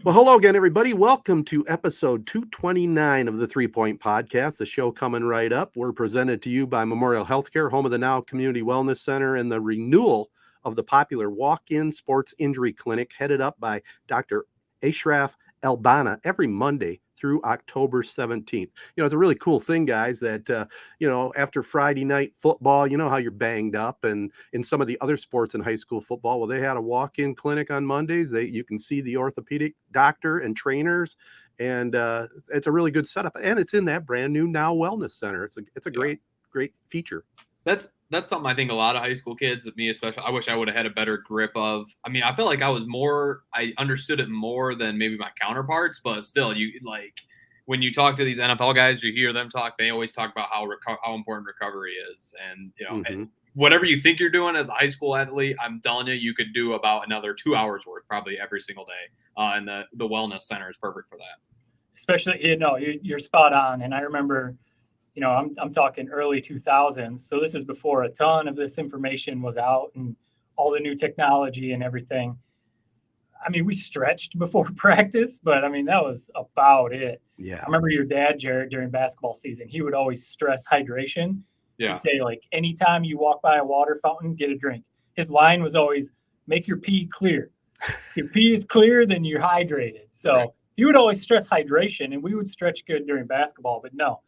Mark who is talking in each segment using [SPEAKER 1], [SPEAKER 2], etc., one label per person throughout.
[SPEAKER 1] Well, hello again, everybody. Welcome to episode 229 of the 3 Point Podcast, the show coming right up. We're presented to you by Memorial Healthcare, home of the Now Community Wellness Center, and the renewal of the popular walk-in sports injury clinic headed up by Dr. Ashraf Elbana every Monday through October 17th. It's a really cool thing, guys, that, after Friday night football, you know how you're banged up, and in some of the other sports in high school football, well, they had a walk-in clinic on Mondays. You can see the orthopedic doctor and trainers, and it's a really good setup, and it's in that brand new Now Wellness Center. It's a great feature.
[SPEAKER 2] That's something I think a lot of high school kids, me especially, I wish I would have had a better grip of. I mean, I felt like I understood it more than maybe my counterparts, but still, when you talk to these NFL guys, you hear them talk, they always talk about how important recovery is. And, and whatever you think you're doing as a high school athlete, I'm telling you, you could do about another 2 hours worth probably every single day. And the wellness center is perfect for that.
[SPEAKER 3] Especially, you're spot on. And I remember, I'm talking early 2000s. So this is before a ton of this information was out and all the new technology and everything. I mean, we stretched before practice, but I mean, that was about it.
[SPEAKER 1] Yeah.
[SPEAKER 3] I remember your dad, Jared, during basketball season, he would always stress hydration.
[SPEAKER 2] Yeah.
[SPEAKER 3] He'd say, like, anytime you walk by a water fountain, get a drink. His line was always, make your pee clear. If your pee is clear, then you're hydrated. So right. He would always stress hydration, and we would stretch good during basketball, but no.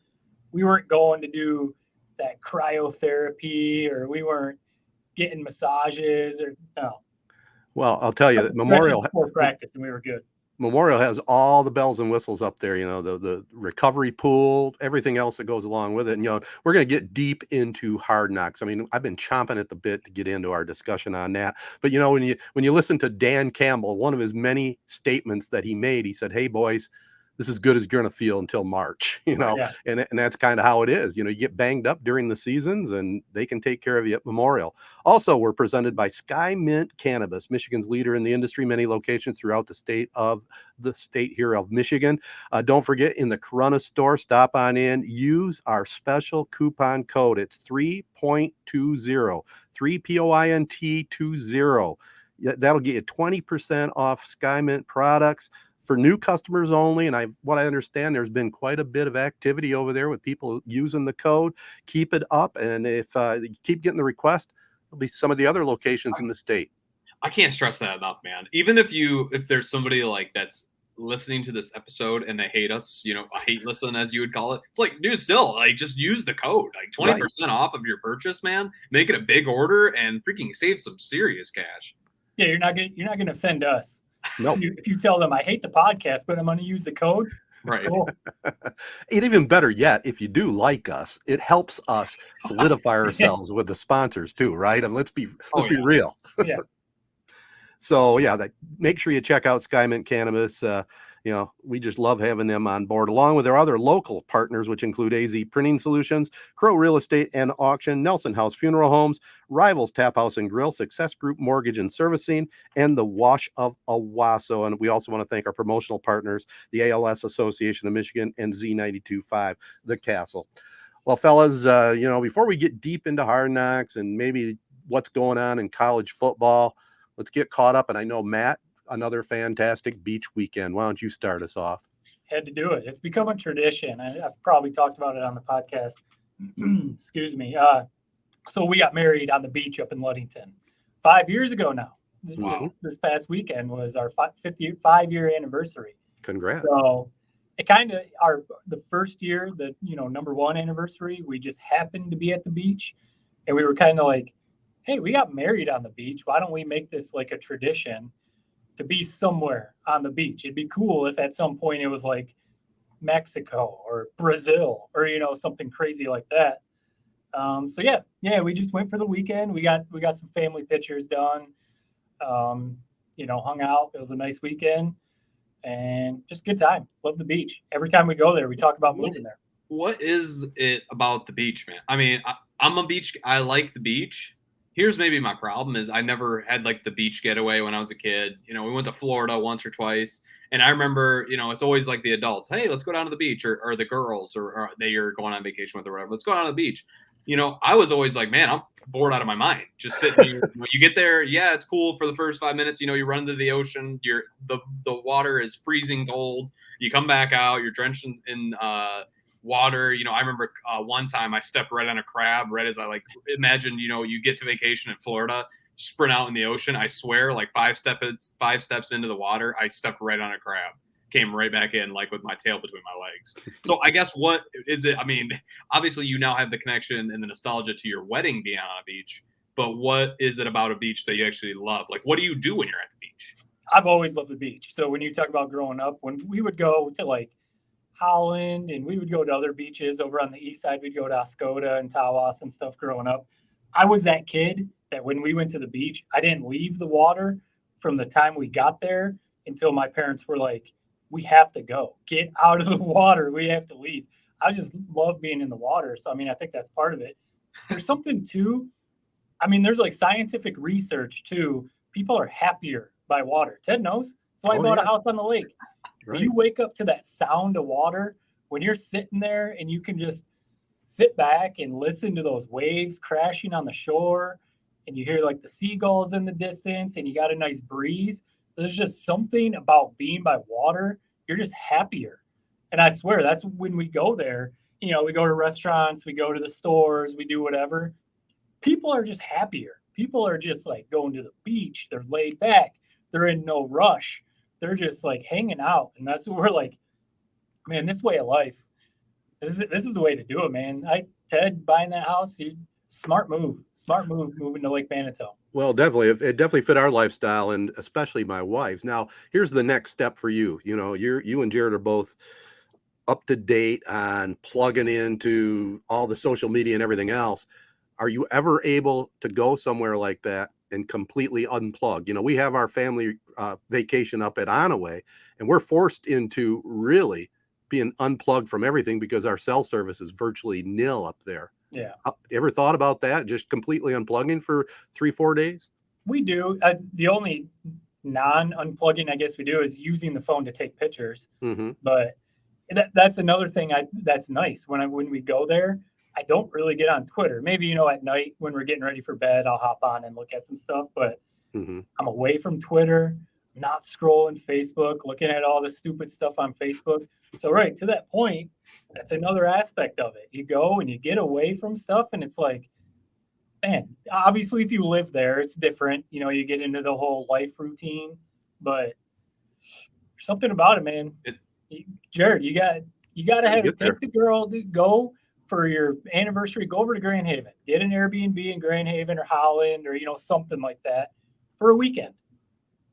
[SPEAKER 3] We weren't going to do that cryotherapy, or we weren't getting massages, or no.
[SPEAKER 1] Well, I'll tell you that Memorial
[SPEAKER 3] before practice, and we were good.
[SPEAKER 1] Memorial has all the bells and whistles up there. The recovery pool, everything else that goes along with it. And we're going to get deep into Hard Knocks. I mean, I've been chomping at the bit to get into our discussion on that. But when you listen to Dan Campbell, one of his many statements that he made, he said, "Hey boys, this is good as you're going to feel until March,"
[SPEAKER 3] Yeah.
[SPEAKER 1] and that's kind of how it is. You get banged up during the seasons and they can take care of you at Memorial. Also, we're presented by Skymint Cannabis, Michigan's leader in the industry, many locations throughout the state here of Michigan. Don't forget, in the Corona store, stop on in, use our special coupon code. It's 3.20, 3POINT20. That'll get you 20% off Skymint products. For new customers only, and what I understand, there's been quite a bit of activity over there with people using the code. Keep it up, and if you keep getting the request, there'll be some of the other locations in the state.
[SPEAKER 2] I can't stress that enough, man. Even if there's somebody like that's listening to this episode and they hate us, a hate listen, as you would call it, it's like, dude, still, like, just use the code, like 20% off of your purchase, man. Make it a big order and freaking save some serious cash.
[SPEAKER 3] Yeah, you're not gonna offend us.
[SPEAKER 1] No.
[SPEAKER 3] If you tell them I hate the podcast, but I'm going to use the code,
[SPEAKER 2] right?
[SPEAKER 3] Cool.
[SPEAKER 1] And even better yet, if you do like us, it helps us solidify ourselves with the sponsors too, right? And let's be real.
[SPEAKER 3] Yeah.
[SPEAKER 1] So make sure you check out Skymint Cannabis. We just love having them on board, along with our other local partners, which include AZEE Printing Solutions, Crow Real Estate and Auction, Nelson House Funeral Homes, Rivals Taphouse and Grille, Success Group Mortgage and Servicing, and the Wash of Owasso. And we also want to thank our promotional partners, the ALS Association of Michigan and Z92.5, The Castle. Well, fellas, before we get deep into Hard Knocks and maybe what's going on in college football, let's get caught up. And I know, Matt, another fantastic beach weekend. Why don't you start us off?
[SPEAKER 3] Had to do it. It's become a tradition. I've probably talked about it on the podcast. Excuse me. So we got married on the beach up in Ludington 5 years ago now.
[SPEAKER 1] Wow.
[SPEAKER 3] This past weekend was our 5-year anniversary.
[SPEAKER 1] Congrats.
[SPEAKER 3] So it kind of the first year, the number one anniversary, we just happened to be at the beach, and we were kind of like, hey, we got married on the beach. Why don't we make this like a tradition to be somewhere on the beach? It'd be cool if at some point it was like Mexico or Brazil or, something crazy like that. So we just went for the weekend. We got some family pictures done, hung out. It was a nice weekend and just a good time. Love the beach. Every time we go there, we talk about moving there.
[SPEAKER 2] What is it about the beach, man? I mean, I'm a beach. I like the beach. Here's maybe my problem is I never had like the beach getaway when I was a kid. We went to Florida once or twice. And I remember, it's always like the adults, hey, let's go down to the beach, or the girls, or they are going on vacation with or whatever. Let's go down to the beach. I was always like, man, I'm bored out of my mind. Just sitting here. You get there, yeah, it's cool for the first 5 minutes. You run into the ocean. The water is freezing cold. You come back out. You're drenched in water. I remember one time I stepped right on a crab. Right as I imagine, you get to vacation in Florida, sprint out in the ocean. I swear, like 5 steps into the water, I stepped right on a crab. Came right back in, with my tail between my legs. So I guess what is it? I mean, obviously you now have the connection and the nostalgia to your wedding being on a beach, but what is it about a beach that you actually love? What do you do when you're at the beach?
[SPEAKER 3] I've always loved the beach. So when you talk about growing up, when we would go to Holland and we would go to other beaches over on the east side, we'd go to Oscoda and Tawas and stuff growing up. I was that kid that when we went to the beach, I didn't leave the water from the time we got there until my parents were like, we have to go. Get out of the water. We have to leave. I just love being in the water. So, I think that's part of it. There's something too. There's scientific research too. People are happier by water. Ted knows. That's why I bought a house on the lake. Right. You wake up to that sound of water when you're sitting there and you can just sit back and listen to those waves crashing on the shore and you hear the seagulls in the distance and you got a nice breeze. There's just something about being by water. You're just happier. And I swear that's when we go there, we go to restaurants, we go to the stores, we do whatever. People are just happier. People are just going to the beach. They're laid back. They're in no rush. They're just hanging out. And that's what we're man, this way of life, this is the way to do it, man. Ted buying that house, smart move moving to Lake Manitou.
[SPEAKER 1] Well, definitely. It definitely fit our lifestyle and especially my wife's. Now, here's the next step for you. You and Jared are both up to date on plugging into all the social media and everything else. Are you ever able to go somewhere like that and completely unplug? We have our family vacation up at Onaway, and we're forced into really being unplugged from everything because our cell service is virtually nil up there.
[SPEAKER 3] Yeah.
[SPEAKER 1] Ever thought about that? Just completely unplugging for 3-4 days?
[SPEAKER 3] We do. The only non-unplugging I guess we do is using the phone to take pictures.
[SPEAKER 1] Mm-hmm.
[SPEAKER 3] But that's another thing that's nice. When we go there, I don't really get on Twitter. Maybe, at night when we're getting ready for bed, I'll hop on and look at some stuff. But I'm away from Twitter, not scrolling Facebook, looking at all the stupid stuff on Facebook. So right to that point, that's another aspect of it. You go and you get away from stuff and it's man, obviously if you live there, it's different. You get into the whole life routine, but there's something about it, man. Jared, you got to take the girl to go for your anniversary, go over to Grand Haven, get an Airbnb in Grand Haven or Holland or, something like that for a weekend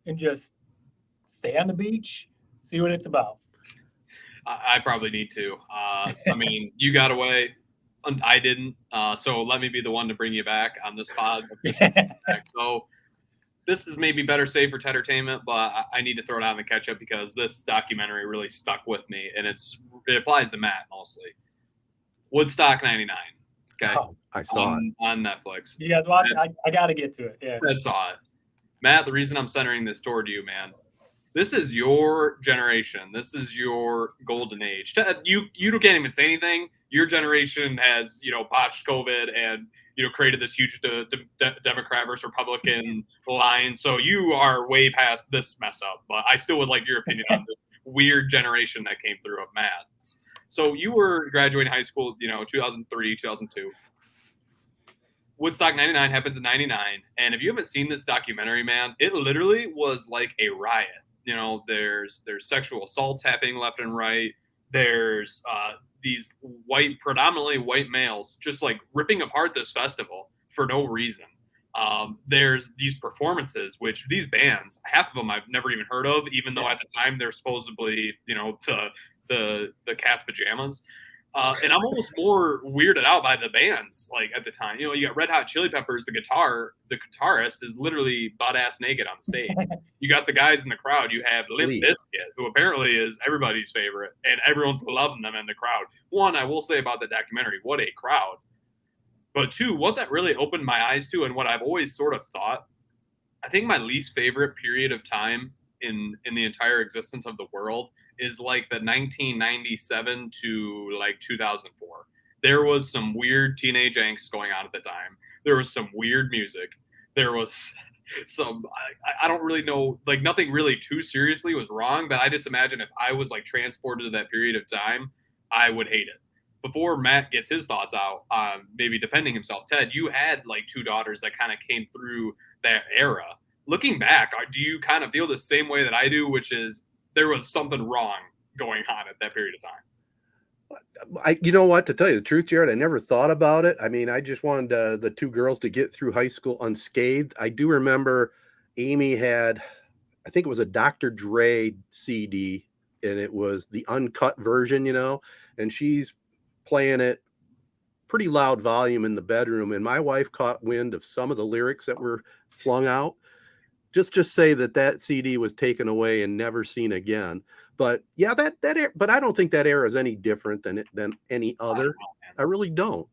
[SPEAKER 3] and just stay on the beach, see what it's about.
[SPEAKER 2] I probably need to. You got away. I didn't. So let me be the one to bring you back on this pod. So this is maybe better safe for entertainment, but I need to throw it out in the catch-up because this documentary really stuck with me, and it applies to Matt mostly. Woodstock 99. Okay.
[SPEAKER 3] Oh,
[SPEAKER 1] I saw it.
[SPEAKER 2] On Netflix.
[SPEAKER 3] You guys watch it? I got to get to it. Yeah.
[SPEAKER 2] That's odd. Matt, the reason I'm centering this toward you, man, this is your generation. This is your golden age. You can't even say anything. Your generation has, botched COVID and, created this huge Democrat versus Republican line. So you are way past this mess up. But I still would like your opinion on the weird generation that came through of Matt's. So you were graduating high school, 2003, 2002. Woodstock 99 happens in 99. And if you haven't seen this documentary, man, it literally was like a riot. There's sexual assaults happening left and right. There's these predominantly white males just ripping apart this festival for no reason. There's these performances, which these bands, half of them I've never even heard of, even though at the time they're supposedly, the cat's pajamas. And I'm almost more weirded out by the bands. At the time, you got Red Hot Chili Peppers. The guitarist is literally butt ass naked on stage. You got the guys in the crowd. You have Limp Bizkit, who apparently is everybody's favorite, and everyone's loving them in the crowd. One, I will say about the documentary, what a crowd. But two, what that really opened my eyes to, and what I've always sort of thought, I think my least favorite period of time in the entire existence of the world is the 1997 to 2004. there was some weird teenage angst going on at the time. There was some weird music. There was some, I don't really know, like nothing really too seriously was wrong, but I just imagine if I was like transported to that period of time, I would hate it. Before Matt gets his thoughts out on maybe defending himself, Ted, you had like 2 daughters that kind of came through that era. Looking back, do you kind of feel the same way that I do, which is there was something wrong going on at that period of time?
[SPEAKER 1] You know what, to tell you the truth, Jared, I never thought about it. I mean, I just wanted the 2 girls to get through high school unscathed. I do remember Amy had, I think it was a Dr. Dre CD, and it was the uncut version, and she's playing it pretty loud volume in the bedroom. And my wife caught wind of some of the lyrics that were flung out. Just say that CD was taken away and never seen again. But yeah, but I don't think that era is any different than any other. I really don't.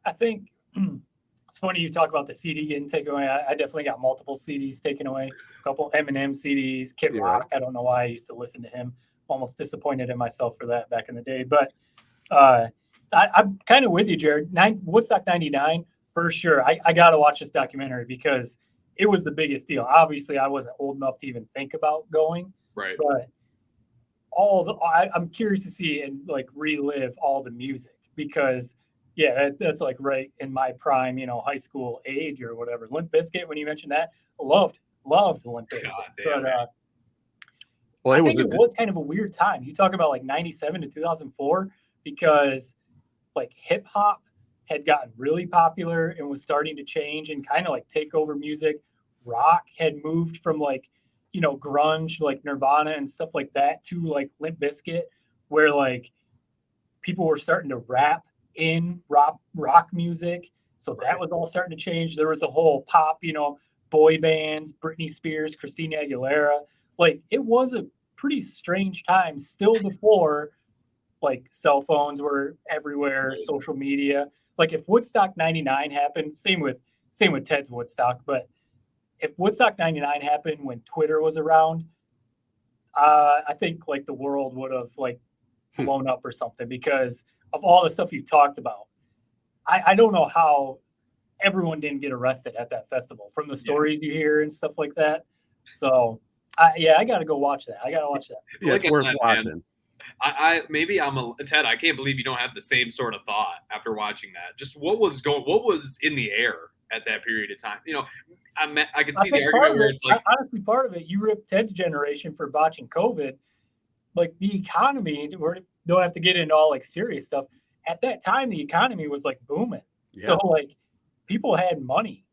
[SPEAKER 3] I think it's funny you talk about the CD getting taken away. I definitely got multiple CDs taken away. A couple Eminem CDs, Kid Rock. I don't know why I used to listen to him. Almost disappointed in myself for that back in the day. But I'm kind of with you, Jared. Woodstock 99, for sure. I got to watch this documentary because it was the biggest deal. Obviously, I wasn't old enough to even think about going.
[SPEAKER 2] Right.
[SPEAKER 3] But I'm curious to see and like relive all the music because, yeah, that's like right in my prime, high school age or whatever. Limp Bizkit, when you mentioned that, loved Limp Bizkit. I think it was kind of a weird time. You talk about like 97 to 2004 because like hip hop had gotten really popular and was starting to change and kind of like take over music. Rock had moved from like, grunge, like Nirvana and stuff like that to like Limp Bizkit, where like people were starting to rap in rock music. So that was all starting to change. There was a whole pop, boy bands, Britney Spears, Christina Aguilera. Like it was a pretty strange time still before like cell phones were everywhere, social media. Like if Woodstock 99 happened, same with Ted's Woodstock, but if Woodstock 99 happened when Twitter was around, I think like the world would have like blown up or something because of all the stuff you talked about. I don't know how everyone didn't get arrested at that festival from the stories you hear and stuff like that. So I got to go watch that.
[SPEAKER 1] Yeah, it's worth watching.
[SPEAKER 2] Ted, I can't believe you don't have the same sort of thought after watching that. Just what was in the air at that period of time? I could see the argument where it's like
[SPEAKER 3] honestly part of it. You ripped Ted's generation for botching COVID, like the economy. We don't have to get into all like serious stuff. At that time, the economy was like booming. Yeah. So like people had money,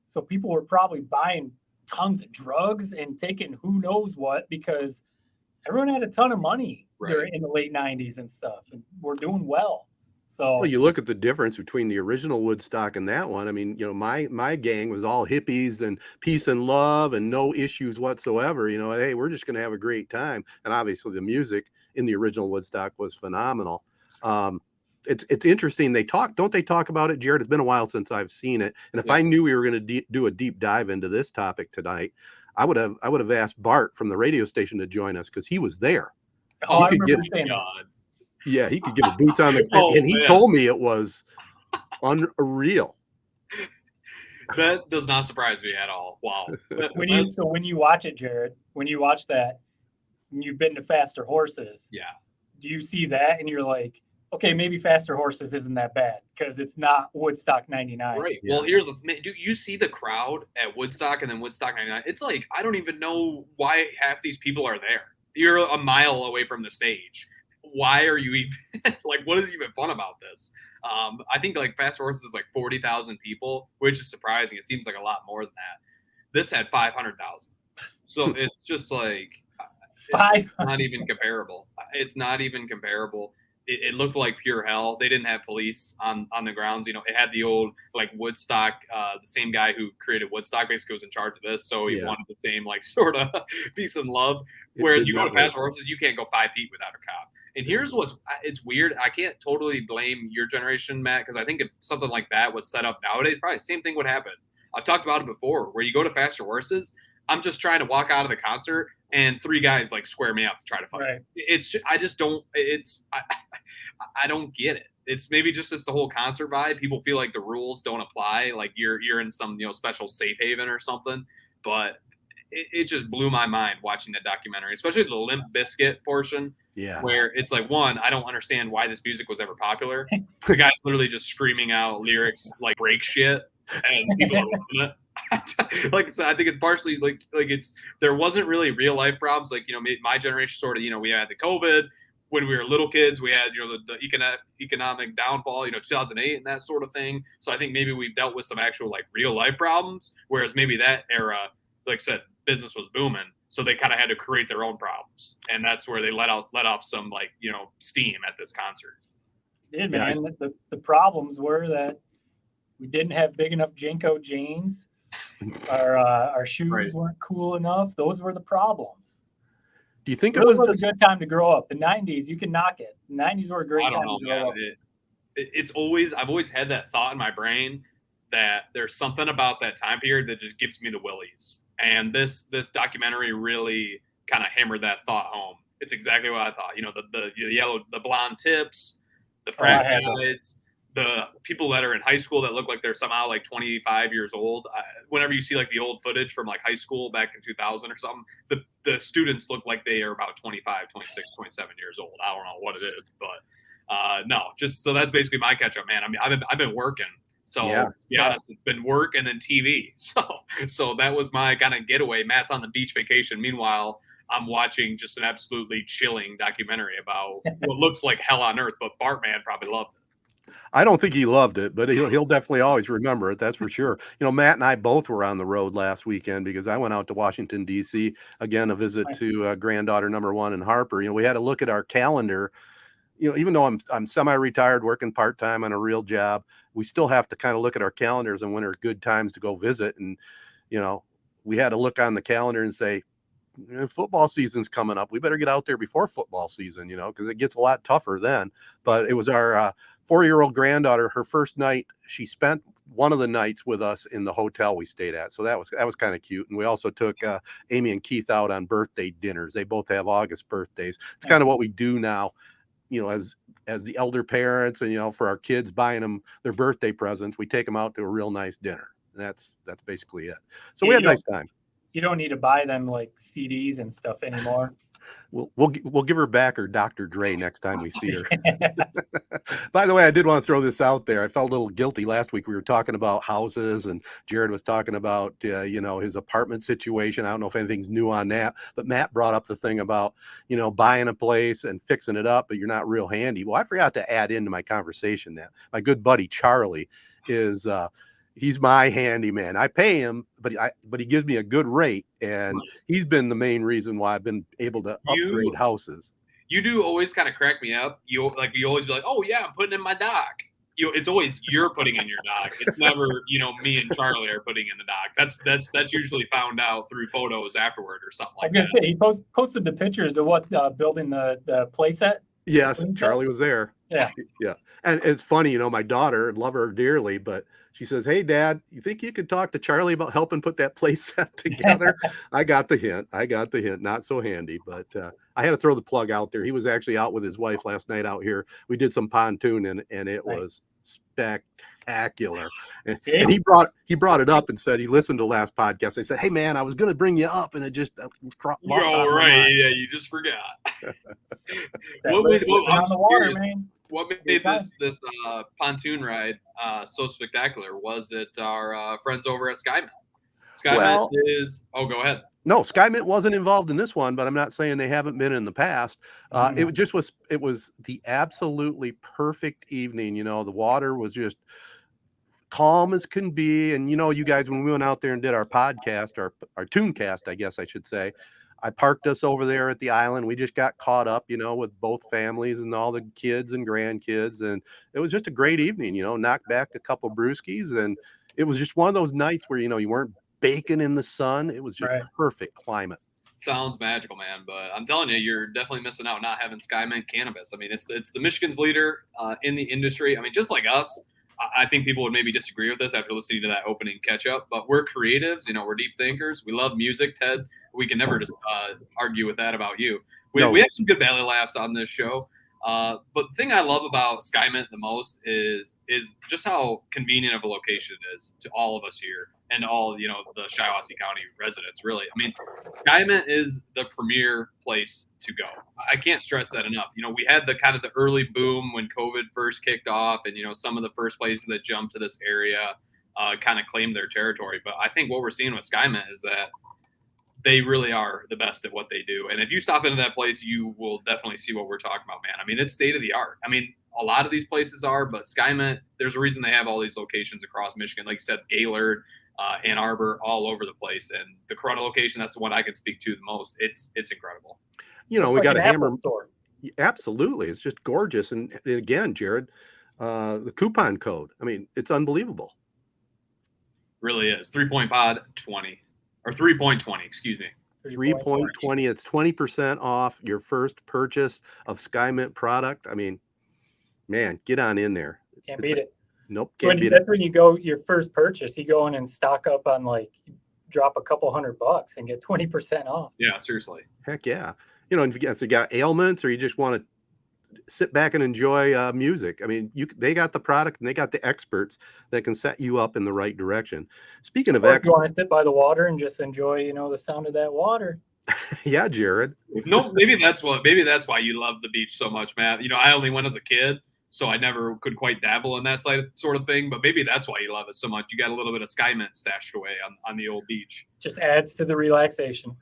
[SPEAKER 3] so people were probably buying tons of drugs and taking who knows what because everyone had a ton of money in the late 90s and stuff, and we're doing well. So
[SPEAKER 1] you look at the difference between the original Woodstock and that one. I mean, my gang was all hippies and peace and love and no issues whatsoever. Hey, we're just going to have a great time. And obviously the music in the original Woodstock was phenomenal. It's interesting. Don't they talk about it, Jared? It's been a while since I've seen it. And if I knew we were going to do a deep dive into this topic tonight, I would have asked Bart from the radio station to join us because he was there.
[SPEAKER 3] Oh, I remember saying that.
[SPEAKER 1] Yeah, he could give a boots on the and he told me it was unreal.
[SPEAKER 2] That does not surprise me at all. Wow.
[SPEAKER 3] When you watch it, Jared, when you watch that, and you've been to Faster Horses, do you see that and you're like, okay, maybe Faster Horses isn't that bad because it's not Woodstock 99.
[SPEAKER 2] Right. Yeah. Well, do you see the crowd at Woodstock and then Woodstock 99? It's like, I don't even know why half these people are there. You're a mile away from the stage. Why are you even like, what is even fun about this? I think like Faster Horses is like 40,000 people, which is surprising. It seems like a lot more than that. This had 500,000. So it's just like, it's not even comparable. It's not even comparable. It looked like pure hell. They didn't have police on the grounds. It had the old like Woodstock, the same guy who created Woodstock basically was in charge of this. So he wanted the same like sort of peace and love. Whereas you go to Faster Horses, you can't go 5 feet without a cop. And here's it's weird. I can't totally blame your generation, Matt, because I think if something like that was set up nowadays, probably the same thing would happen. I've talked about it before, where you go to Faster Horses, I'm just trying to walk out of the concert and 3 guys like square me up to try to fight. Right. I don't get it. it's maybe just the whole concert vibe. People feel like the rules don't apply, like you're in some special safe haven or something. But it just blew my mind watching that documentary, especially the Limp Bizkit portion.
[SPEAKER 1] Yeah.
[SPEAKER 2] Where it's like, one, I don't understand why this music was ever popular. The guy's literally just screaming out lyrics like break shit, and people are loving it. Like I said, I think it's partially like there wasn't really real life problems. Like, my generation sort of, we had the COVID when we were little kids. We had, the economic downfall, 2008 and that sort of thing. So I think maybe we've dealt with some actual like real life problems, whereas maybe that era, like I said, business was booming. So they kind of had to create their own problems. And that's where they let off some like, steam at this concert.
[SPEAKER 3] It did, man. The problems were that we didn't have big enough Jenko jeans. Our shoes weren't cool enough. Those were the problems.
[SPEAKER 1] Do you think
[SPEAKER 3] it was a good time to grow up? The 90s, you can knock it. The 90s were a great time to grow up.
[SPEAKER 2] I've always had that thought in my brain that there's something about that time period that just gives me the willies. And this documentary really kind of hammered that thought home. It's exactly what I thought. The blonde tips, the frat guys, the people that are in high school that look like they're somehow like 25 years old. Whenever you see like the old footage from like high school back in 2000 or something, the students look like they are about 25, 26, 27 years old. I don't know what it is, but no, just so that's basically my catch up, man. I mean, I've been working. So to be honest, it's been work and then TV. So that was my kind of getaway. Matt's on the beach vacation. Meanwhile, I'm watching just an absolutely chilling documentary about what looks like hell on earth, but Bartman probably loved it.
[SPEAKER 1] I don't think he loved it, but he'll definitely always remember it. That's for sure. Matt and I both were on the road last weekend because I went out to Washington, D.C. Again, a visit to granddaughter number 1 in Harper. We had to look at our calendar. Even though I'm semi-retired, working part-time on a real job, we still have to kind of look at our calendars and when are good times to go visit. And, we had to look on the calendar and say, football season's coming up. We better get out there before football season, because it gets a lot tougher then. But it was our 4-year-old granddaughter, her first night. She spent one of the nights with us in the hotel we stayed at. So that was kind of cute. And we also took Amy and Keith out on birthday dinners. They both have August birthdays. It's kind of what we do now. As the elder parents and, for our kids, buying them their birthday presents, we take them out to a real nice dinner. And that's basically it. So we had a nice time.
[SPEAKER 3] You don't need to buy them like CDs and stuff anymore.
[SPEAKER 1] We'll give her back her Dr. Dre next time we see her. By the way, I did want to throw this out there. I felt a little guilty last week. We were talking about houses and Jared was talking about, his apartment situation. I don't know if anything's new on that, but Matt brought up the thing about, buying a place and fixing it up, but you're not real handy. Well, I forgot to add into my conversation that my good buddy, Charlie, is, he's my handyman. I pay him, but he gives me a good rate, and he's been the main reason why I've been able to upgrade houses.
[SPEAKER 2] You do always kind of crack me up. You always be like, "Oh yeah, I'm putting in my dock." It's always you're putting in your dock. It's never me and Charlie are putting in the dock. That's usually found out through photos afterward or something like that.
[SPEAKER 3] I was gonna say he posted the pictures of what building the playset.
[SPEAKER 1] Yes, Charlie was there.
[SPEAKER 3] Yeah.
[SPEAKER 1] And it's funny, my daughter, love her dearly, but she says, "Hey, Dad, you think you could talk to Charlie about helping put that place set together?" I got the hint. Not so handy, but I had to throw the plug out there. He was actually out with his wife last night out here. We did some pontoon, and it was spectacular. And he brought it up and said he listened to last podcast. I said, "Hey, man, I was going to bring you up, and it just lost
[SPEAKER 2] right. Yeah, you just forgot." What made this pontoon ride so spectacular? Was it our friends over at Skymint? Skymint is. Oh, go ahead.
[SPEAKER 1] No, Skymint wasn't involved in this one, but I'm not saying they haven't been in the past. It was the absolutely perfect evening. The water was just calm as can be. And, you guys, when we went out there and did our podcast, our Tooncast, I guess I should say, I parked us over there at the island. We just got caught up, with both families and all the kids and grandkids. And it was just a great evening, knocked back a couple brewskis. And it was just one of those nights where, you weren't baking in the sun. It was just perfect climate.
[SPEAKER 2] Sounds magical, man. But I'm telling you, you're definitely missing out not having Skymint Cannabis. I mean, it's the Michigan's leader in the industry. I mean, just like us, I think people would maybe disagree with us after listening to that opening catch up, but we're creatives, we're deep thinkers. We love music, Ted. We can never just argue with that about you. We have some good belly laughs on this show. But the thing I love about Skymint the most is just how convenient of a location it is to all of us here and all, you know, the Shiawassee County residents, really. I mean, Skymint is the premier place to go. I can't stress that enough. You know, we had the kind of the early boom when COVID first kicked off, and, you know, some of the first places that jumped to this area kind of claimed their territory. But I think what we're seeing with Skymint is that they really are the best at what they do. And if you stop into that place, you will definitely see what we're talking about, man. I mean, it's state of the art. I mean, a lot of these places are, but Skymint, there's a reason they have all these locations across Michigan. Like you said, Gaylord, Ann Arbor, all over the place. And the Corona location, that's the one I can speak to the most. It's incredible.
[SPEAKER 1] You know,
[SPEAKER 3] It's
[SPEAKER 1] we
[SPEAKER 3] like
[SPEAKER 1] got
[SPEAKER 3] an
[SPEAKER 1] a hammer.
[SPEAKER 3] Apple store.
[SPEAKER 1] Absolutely. It's just gorgeous. And again, Jared, the coupon code, I mean, it's unbelievable.
[SPEAKER 2] Really is. 3-point pod 20 or 3.20, excuse me.
[SPEAKER 1] 3.20. It's 20% off your first purchase of Skymint product. I mean, man, get on in there.
[SPEAKER 3] Can't beat it.
[SPEAKER 1] Nope.
[SPEAKER 3] When
[SPEAKER 1] Can't beat it.
[SPEAKER 3] that's when you go your first purchase, you go in and stock up on, like, drop a couple $100 and get 20% off.
[SPEAKER 2] Yeah, seriously.
[SPEAKER 1] Heck yeah. You know, if you got ailments or you just want to sit back and enjoy music, I mean, they got the product and they got the experts that can set you up in the right direction. Speaking of
[SPEAKER 3] Or if you want
[SPEAKER 1] experts,
[SPEAKER 3] to sit by the water and just enjoy, you know, the sound of that water.
[SPEAKER 1] yeah, Jared.
[SPEAKER 2] No, maybe that's why you love the beach so much, Matt. You know, I only went as a kid, so I never could quite dabble in that sort of thing. But maybe that's why you love it so much. You got a little bit of Skymint stashed away on the old beach.
[SPEAKER 3] Just adds to the relaxation.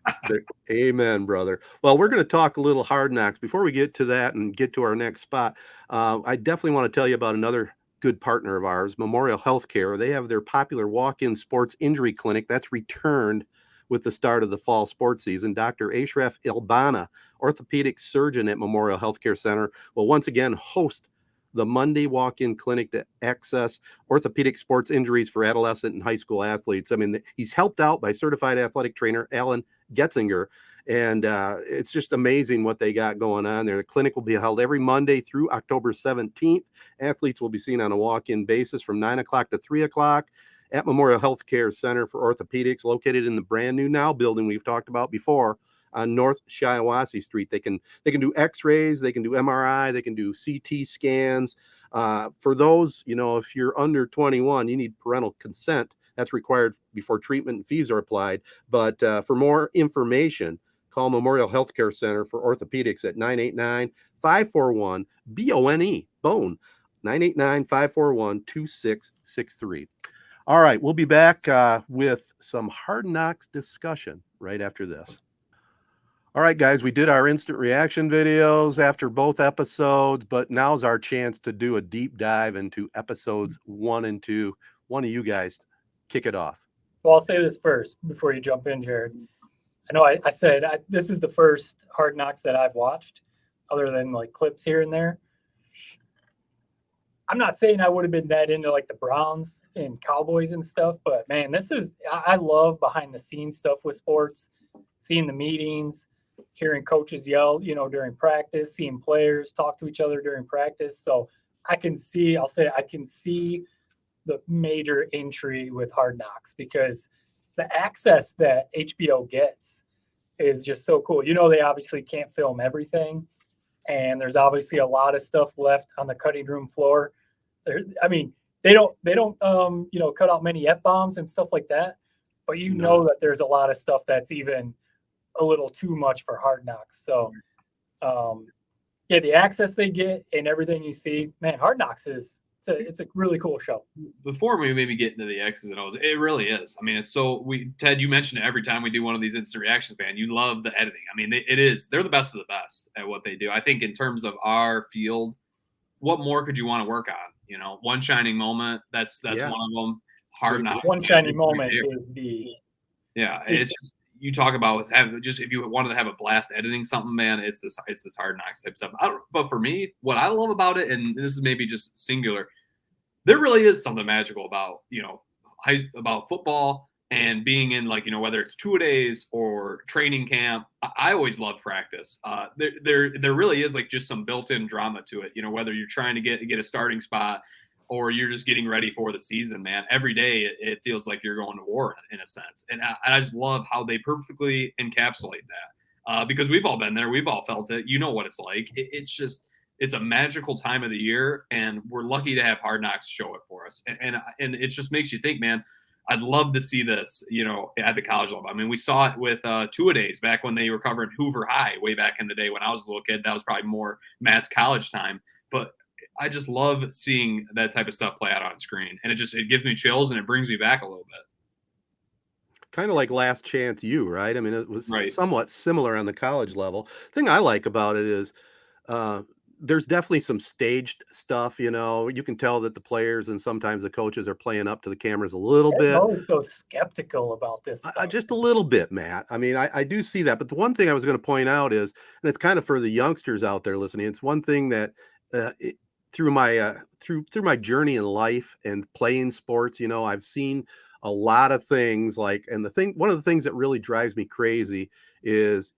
[SPEAKER 1] Amen, brother. Well, we're going to talk a little Hard Knocks. Before we get to that and get to our next spot, I definitely want to tell you about another good partner of ours, Memorial Healthcare. They have their popular walk-in sports injury clinic that's returned with the start of the fall sports season. Dr. Ashraf Ilbana, orthopedic surgeon at Memorial Healthcare Center, will once again host the Monday walk-in clinic to access orthopedic sports injuries for adolescent and high school athletes. I mean, he's helped out by certified athletic trainer Alan Getzinger, and it's just amazing what they got going on there. The clinic will be held every Monday through October 17th. Athletes will be seen on a walk-in basis from 9 o'clock to 3 o'clock at Memorial Healthcare Center for Orthopedics, located in the brand new now building we've talked about before on North Shiawassee Street. They can do x-rays, they can do MRI, they can do CT scans. For those, you know, if you're under 21, you need parental consent. That's required before treatment and fees are applied. But for more information, call Memorial Healthcare Center for Orthopedics at 989-541-BONE, BONE, 989-541-2663. All right, we'll be back with some Hard Knocks discussion right after this. All right, guys, we did our instant reaction videos after both episodes, but now's our chance to do a deep dive into episodes 1 and 2. One of you guys kick it off.
[SPEAKER 3] Well, I'll say this first before you jump in, Jared. I know I said this is the first Hard Knocks that I've watched, other than like clips here and there. I'm not saying I would have been that into like the Browns and Cowboys and stuff, but man, I love behind the scenes stuff with sports, seeing the meetings, hearing coaches yell, you know, during practice, seeing players talk to each other during practice. So I can see the major entry with Hard Knocks, because the access that HBO gets is just so cool. You know, they obviously can't film everything, and there's obviously a lot of stuff left on the cutting room floor. I mean, they don't you know, cut out many F-bombs and stuff like that, but you know that there's a lot of stuff that's even a little too much for Hard Knocks. So yeah, the access they get and everything you see, man, Hard Knocks it's a really cool show.
[SPEAKER 2] Before we maybe get into the X's and O's, it really is. I mean, it's so Ted, you mentioned it every time we do one of these instant reactions, man. You love the editing. I mean, they're the best of the best at what they do. I think in terms of our field, what more could you want to work on? You know, one shining moment. That's one of them. Hard Knocks.
[SPEAKER 3] One shining moment is
[SPEAKER 2] it's just, you talk about if you wanted to have a blast editing something, man, it's this Hard Knocks type stuff. But for me, what I love about it, and this is maybe just singular, there really is something magical about, you know, about football and being in, like, you know, whether it's 2-a-days or training camp. I always love practice. There really is like just some built-in drama to it. You know, whether you're trying to get a starting spot or you're just getting ready for the season, man. Every day it feels like you're going to war in a sense. And I just love how they perfectly encapsulate that, because we've all been there. We've all felt it. You know what it's like. It's just it's a magical time of the year, and we're lucky to have Hard Knocks show it for us. And it just makes you think, man, I'd love to see this, at the college level. I mean, we saw it with two-a-days back when they were covering Hoover High way back in the day when I was a little kid. That was probably more Matt's college time. But I just love seeing that type of stuff play out on screen. And it gives me chills and it brings me back a little bit.
[SPEAKER 1] Kind of like Last Chance U, right? I mean, it was
[SPEAKER 2] Right.
[SPEAKER 1] somewhat similar on the college level. Thing I like about it is there's definitely some staged stuff, you can tell that the players and sometimes the coaches are playing up to the cameras a little
[SPEAKER 3] I'm
[SPEAKER 1] bit.
[SPEAKER 3] always so skeptical about this stuff.
[SPEAKER 1] Just a little bit, Matt. I mean, I do see that. But the one thing I was going to point out is, and it's kind of for the youngsters out there listening, it's one thing that through my journey in life and playing sports, I've seen a lot of things one of the things that really drives me crazy is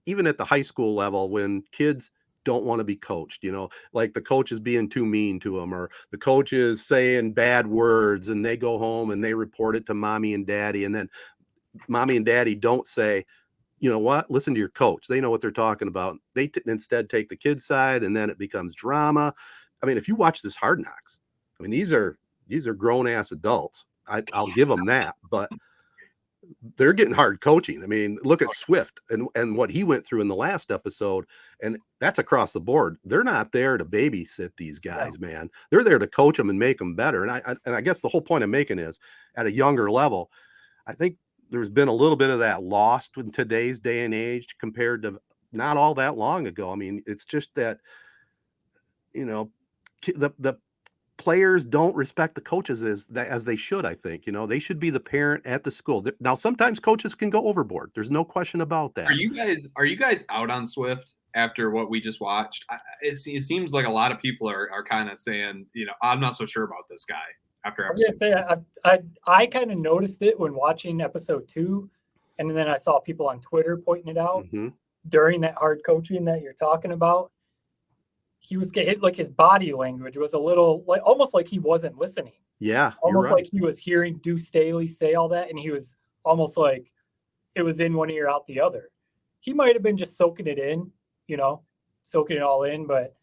[SPEAKER 1] even at the high school level when kids don't want to be coached, like the coach is being too mean to them, or the coach is saying bad words and they go home and they report it to mommy and daddy. And then mommy and daddy don't say, you know what, listen to your coach. They know what they're talking about. They instead take the kid's side, and then it becomes drama. I mean, if you watch this Hard Knocks, I mean, these are grown ass adults. I'll give them that, but they're getting hard coaching. I mean, look at Swift and what he went through in the last episode, and that's across the board. They're not there to babysit these guys, man. They're there to coach them and make them better. And I guess the whole point I'm making is at a younger level, I think there's been a little bit of that lost in today's day and age compared to not all that long ago. I mean, it's just that, the players don't respect the coaches as they should. I think, they should be the parent at the school. Now, sometimes coaches can go overboard. There's no question about that.
[SPEAKER 2] Are you guys out on Swift after what we just watched? It seems like a lot of people are kind of saying, I'm not so sure about this guy after episode.
[SPEAKER 3] I kind of noticed it when watching episode 2, and then I saw people on Twitter pointing it out during that hard coaching that you're talking about. He was getting, like, his body language was a little almost like he wasn't listening.
[SPEAKER 1] Yeah.
[SPEAKER 3] Almost like he was hearing Deuce Staley say all that, and he was almost like it was in one ear, out the other. He might have been just soaking it in, soaking it all in. But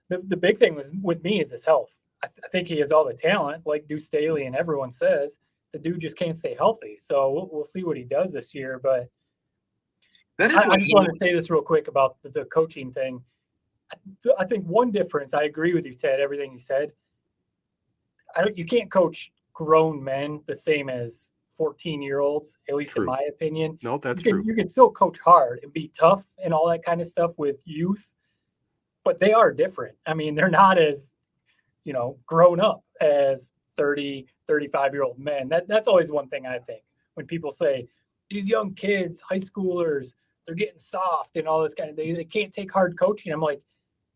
[SPEAKER 3] the big thing with me is his health. I think he has all the talent, like Deuce Staley and everyone says. The dude just can't stay healthy. So we'll see what he does this year. But I just want to say this real quick about the coaching thing. I think one difference, I agree with you, Ted, everything you said. You can't coach grown men the same as 14-year-olds, at least in my opinion.
[SPEAKER 1] No, that's true.
[SPEAKER 3] You can still coach hard and be tough and all that kind of stuff with youth, but they are different. I mean, they're not as, grown up as 30, 35-year-old men. That's always one thing I think. When people say, these young kids, high schoolers, they're getting soft and all this kind of thing, they can't take hard coaching. I'm like,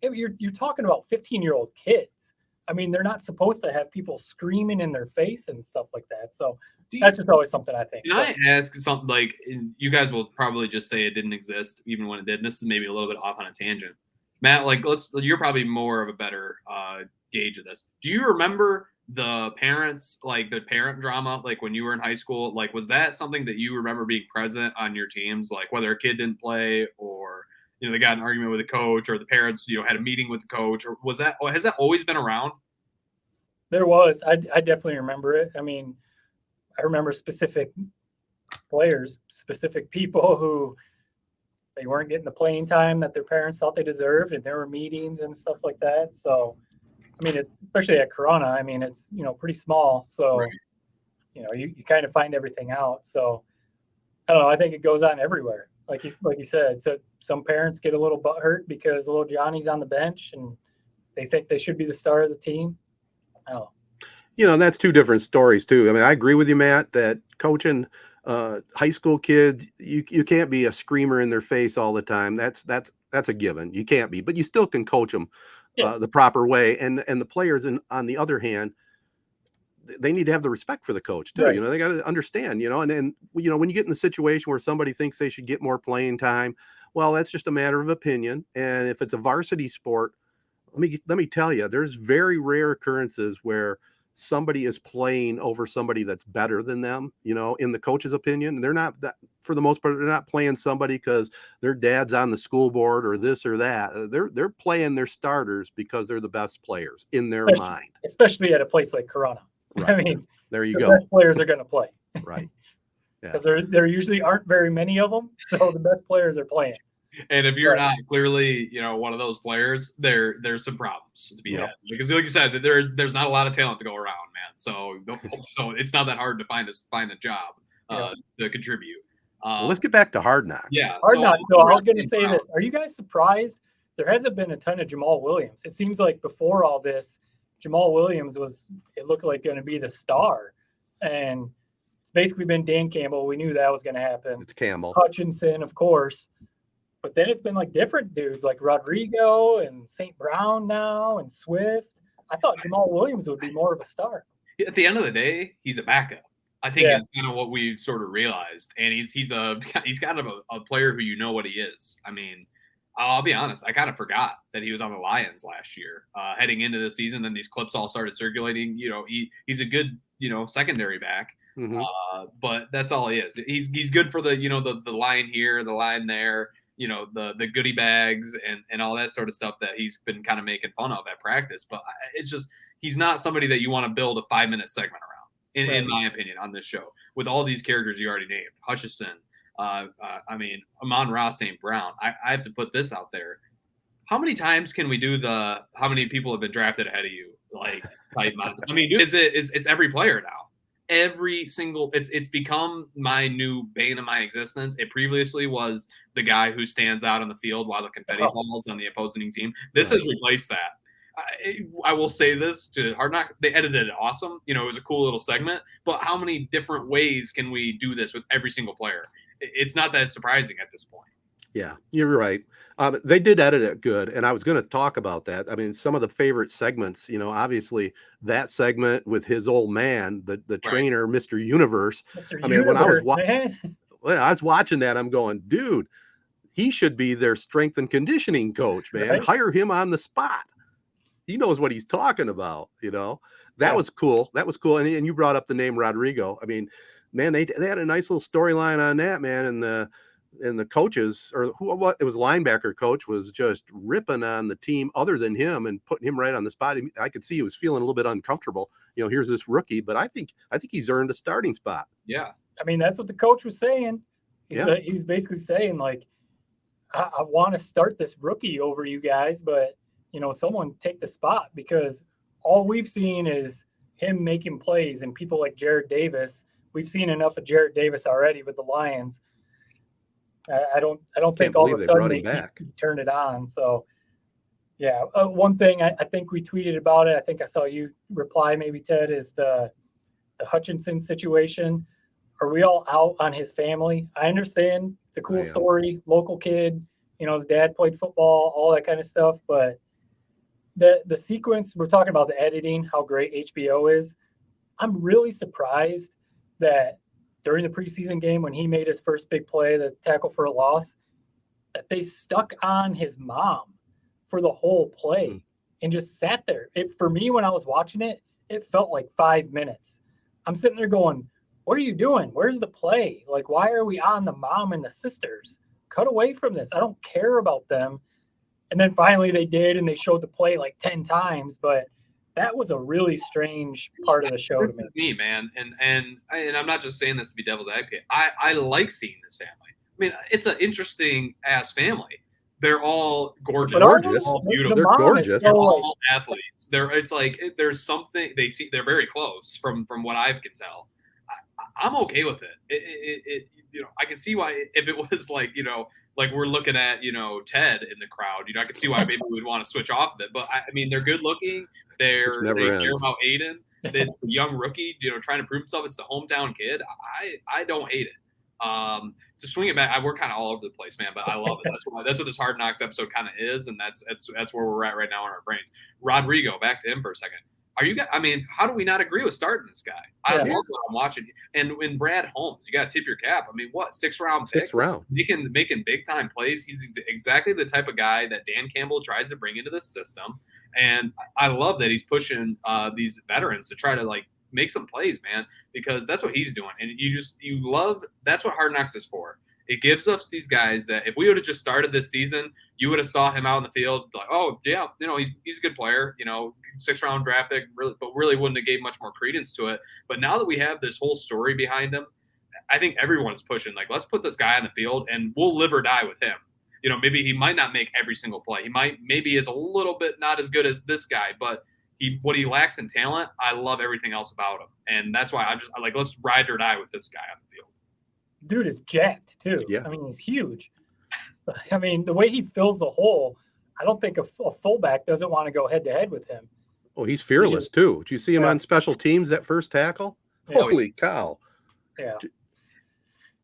[SPEAKER 3] you're talking about 15-year-old kids. I mean, they're not supposed to have people screaming in their face and stuff like that. So that's just always something I think.
[SPEAKER 2] Can I ask something, like, you guys will probably just say it didn't exist even when it did. And this is maybe a little bit off on a tangent. Matt, you're probably more of a better gauge of this. Do you remember the parents, like the parent drama, like when you were in high school? Like, was that something that you remember being present on your teams? Like whether a kid didn't play, or they got an argument with a coach, or the parents had a meeting with the coach, or has that always been around?
[SPEAKER 3] There was. I definitely remember it. I mean, I remember specific players, specific people who they weren't getting the playing time that their parents thought they deserved, and there were meetings and stuff like that. So, I mean, especially at Corona, I mean, it's, pretty small. So,
[SPEAKER 2] right.
[SPEAKER 3] You kind of find everything out. So, I don't know. I think it goes on everywhere. Like you said, so some parents get a little butthurt because little Johnny's on the bench and they think they should be the star of the team. I don't know.
[SPEAKER 1] And that's two different stories too. I mean, I agree with you, Matt, that coaching high school kids, you can't be a screamer in their face all the time. That's a given. You can't be, but you still can coach them the proper way. And the players, on the other hand, they need to have the respect for the coach too. Right. They got to understand, and then, when you get in the situation where somebody thinks they should get more playing time, well, that's just a matter of opinion. And if it's a varsity sport, let me tell you, there's very rare occurrences where somebody is playing over somebody that's better than them, in the coach's opinion. They're not that, for the most part, they're not playing somebody because their dad's on the school board or this or that. They're playing their starters because they're the best players in their mind.
[SPEAKER 3] Especially at a place like Corona.
[SPEAKER 1] Right.
[SPEAKER 3] I mean,
[SPEAKER 1] there you
[SPEAKER 3] the
[SPEAKER 1] go.
[SPEAKER 3] best players are going to play.
[SPEAKER 1] Right.
[SPEAKER 3] Because there usually aren't very many of them, so the best players are playing.
[SPEAKER 2] And if you're not clearly, one of those players, there's some problems to be had. Because, like you said, there's not a lot of talent to go around, man. So it's not that hard to find a job to contribute.
[SPEAKER 1] Well, let's get back to Hard Knocks.
[SPEAKER 2] Yeah,
[SPEAKER 3] Hard Knocks. So I was going to say this: are you guys surprised there hasn't been a ton of Jamal Williams? It seems like before all this, Jamal Williams it looked like going to be the star, and it's basically been Dan Campbell. We knew that was going to happen.
[SPEAKER 1] It's Campbell,
[SPEAKER 3] Hutchinson, of course. But then it's been like different dudes like Rodrigo and St. Brown now and Swift. I thought Jamal Williams would be more of a star.
[SPEAKER 2] At the end of the day, he's a backup. I think it's kind of what we've sort of realized. And he's kind of a player who what he is. I mean, I'll be honest, I kind of forgot that he was on the Lions last year heading into the season. Then these clips all started circulating. He's a good, secondary back.
[SPEAKER 1] Mm-hmm.
[SPEAKER 2] But that's all he is. He's good for the line here, the line there. The goodie bags and all that sort of stuff that he's been kind of making fun of at practice. But it's just, he's not somebody that you want to build a 5-minute segment around, in my opinion, on this show. With all these characters you already named, Hutchison, Amon-Ra St. Brown. I have to put this out there. How many times can we do how many people have been drafted ahead of you? I mean, it's every player now. Every single it's become my new bane of my existence. It previously was the guy who stands out on the field while the confetti falls on the opposing team. This has replaced that. I will say this to Hard Knock. They edited it awesome. It was a cool little segment. But how many different ways can we do this with every single player? It's not that surprising at this point.
[SPEAKER 1] Yeah, you're right. They did edit it good, and I was going to talk about that. I mean, some of the favorite segments, obviously that segment with his old man, the trainer, Mr. Universe. When I was watching that, I'm going, dude, he should be their strength and conditioning coach, man. Right? Hire him on the spot. He knows what he's talking about. That was cool. That was cool. And you brought up the name Rodrigo. I mean, man, they had a nice little storyline on that, man, and the coaches, or it was linebacker coach, was just ripping on the team other than him and putting him right on the spot. I could see he was feeling a little bit uncomfortable. Here's this rookie, but I think he's earned a starting spot.
[SPEAKER 2] Yeah.
[SPEAKER 3] I mean, that's what the coach was saying. He was basically saying, like, I want to start this rookie over you guys, but, someone take the spot, because all we've seen is him making plays, and people like Jared Davis. We've seen enough of Jared Davis already with the Lions. I don't think all of a sudden they turn it on. So, yeah, one thing I think we tweeted about it. I think I saw you reply, maybe Ted, is the Hutchinson situation. Are we all out on his family? I understand it's a cool story, local kid. His dad played football, all that kind of stuff. But the sequence, we're talking about the editing, how great HBO is. I'm really surprised that during the preseason game, when he made his first big play, the tackle for a loss, that they stuck on his mom for the whole play and just sat there. For me, when I was watching it, it felt like 5 minutes. I'm sitting there going, what are you doing? Where's the play? Like, why are we on the mom and the sisters? Cut away from this. I don't care about them. And then finally they did, and they showed the play like 10 times, but that was a really strange part of the show.
[SPEAKER 2] This is me, man. And I'm not just saying this to be devil's advocate. I like seeing this family. I mean, it's an interesting ass family. They're all gorgeous. All beautiful.
[SPEAKER 1] They're gorgeous.
[SPEAKER 2] They're all athletes. It's like there's something they're very close from what I can tell. I'm okay with it. I can see why, if it was like we're looking at Ted in the crowd, I can see why maybe we would want to switch off of it. But I mean, they're good looking. They care about Aiden. It's the young rookie, trying to prove himself. It's the hometown kid. I don't hate it. To swing it back, we're kind of all over the place, man. But I love it. That's what this Hard Knocks episode kind of is, and that's where we're at right now in our brains. Rodrigo, back to him for a second. Are you guys? I mean, how do we not agree with starting this guy? I love what I'm watching. And when Brad Holmes, you got to tip your cap. I mean, what, 6th-round pick?
[SPEAKER 1] 6th round.
[SPEAKER 2] Making big time plays. He's exactly the type of guy that Dan Campbell tries to bring into the system. And I love that he's pushing these veterans to try to like make some plays, man, because that's what he's doing. And you love, that's what Hard Knocks is for. It gives us these guys that if we would have just started this season, you would have saw him out in the field like, oh yeah, he's a good player, 6th round draft pick, really, but really wouldn't have gave much more credence to it. But now that we have this whole story behind him, I think everyone's pushing like, let's put this guy on the field and we'll live or die with him. Maybe he might not make every single play. Maybe is a little bit not as good as this guy, but what he lacks in talent, I love everything else about him. And that's why I like, let's ride or die with this guy on the field.
[SPEAKER 3] Dude is jacked too.
[SPEAKER 1] Yeah.
[SPEAKER 3] I mean, he's huge. I mean, the way he fills the hole, I don't think a fullback doesn't want to go head to head with him.
[SPEAKER 1] Oh, he's fearless too. Did you see him on special teams, that first tackle?
[SPEAKER 3] Yeah.
[SPEAKER 1] Holy cow.
[SPEAKER 3] Yeah.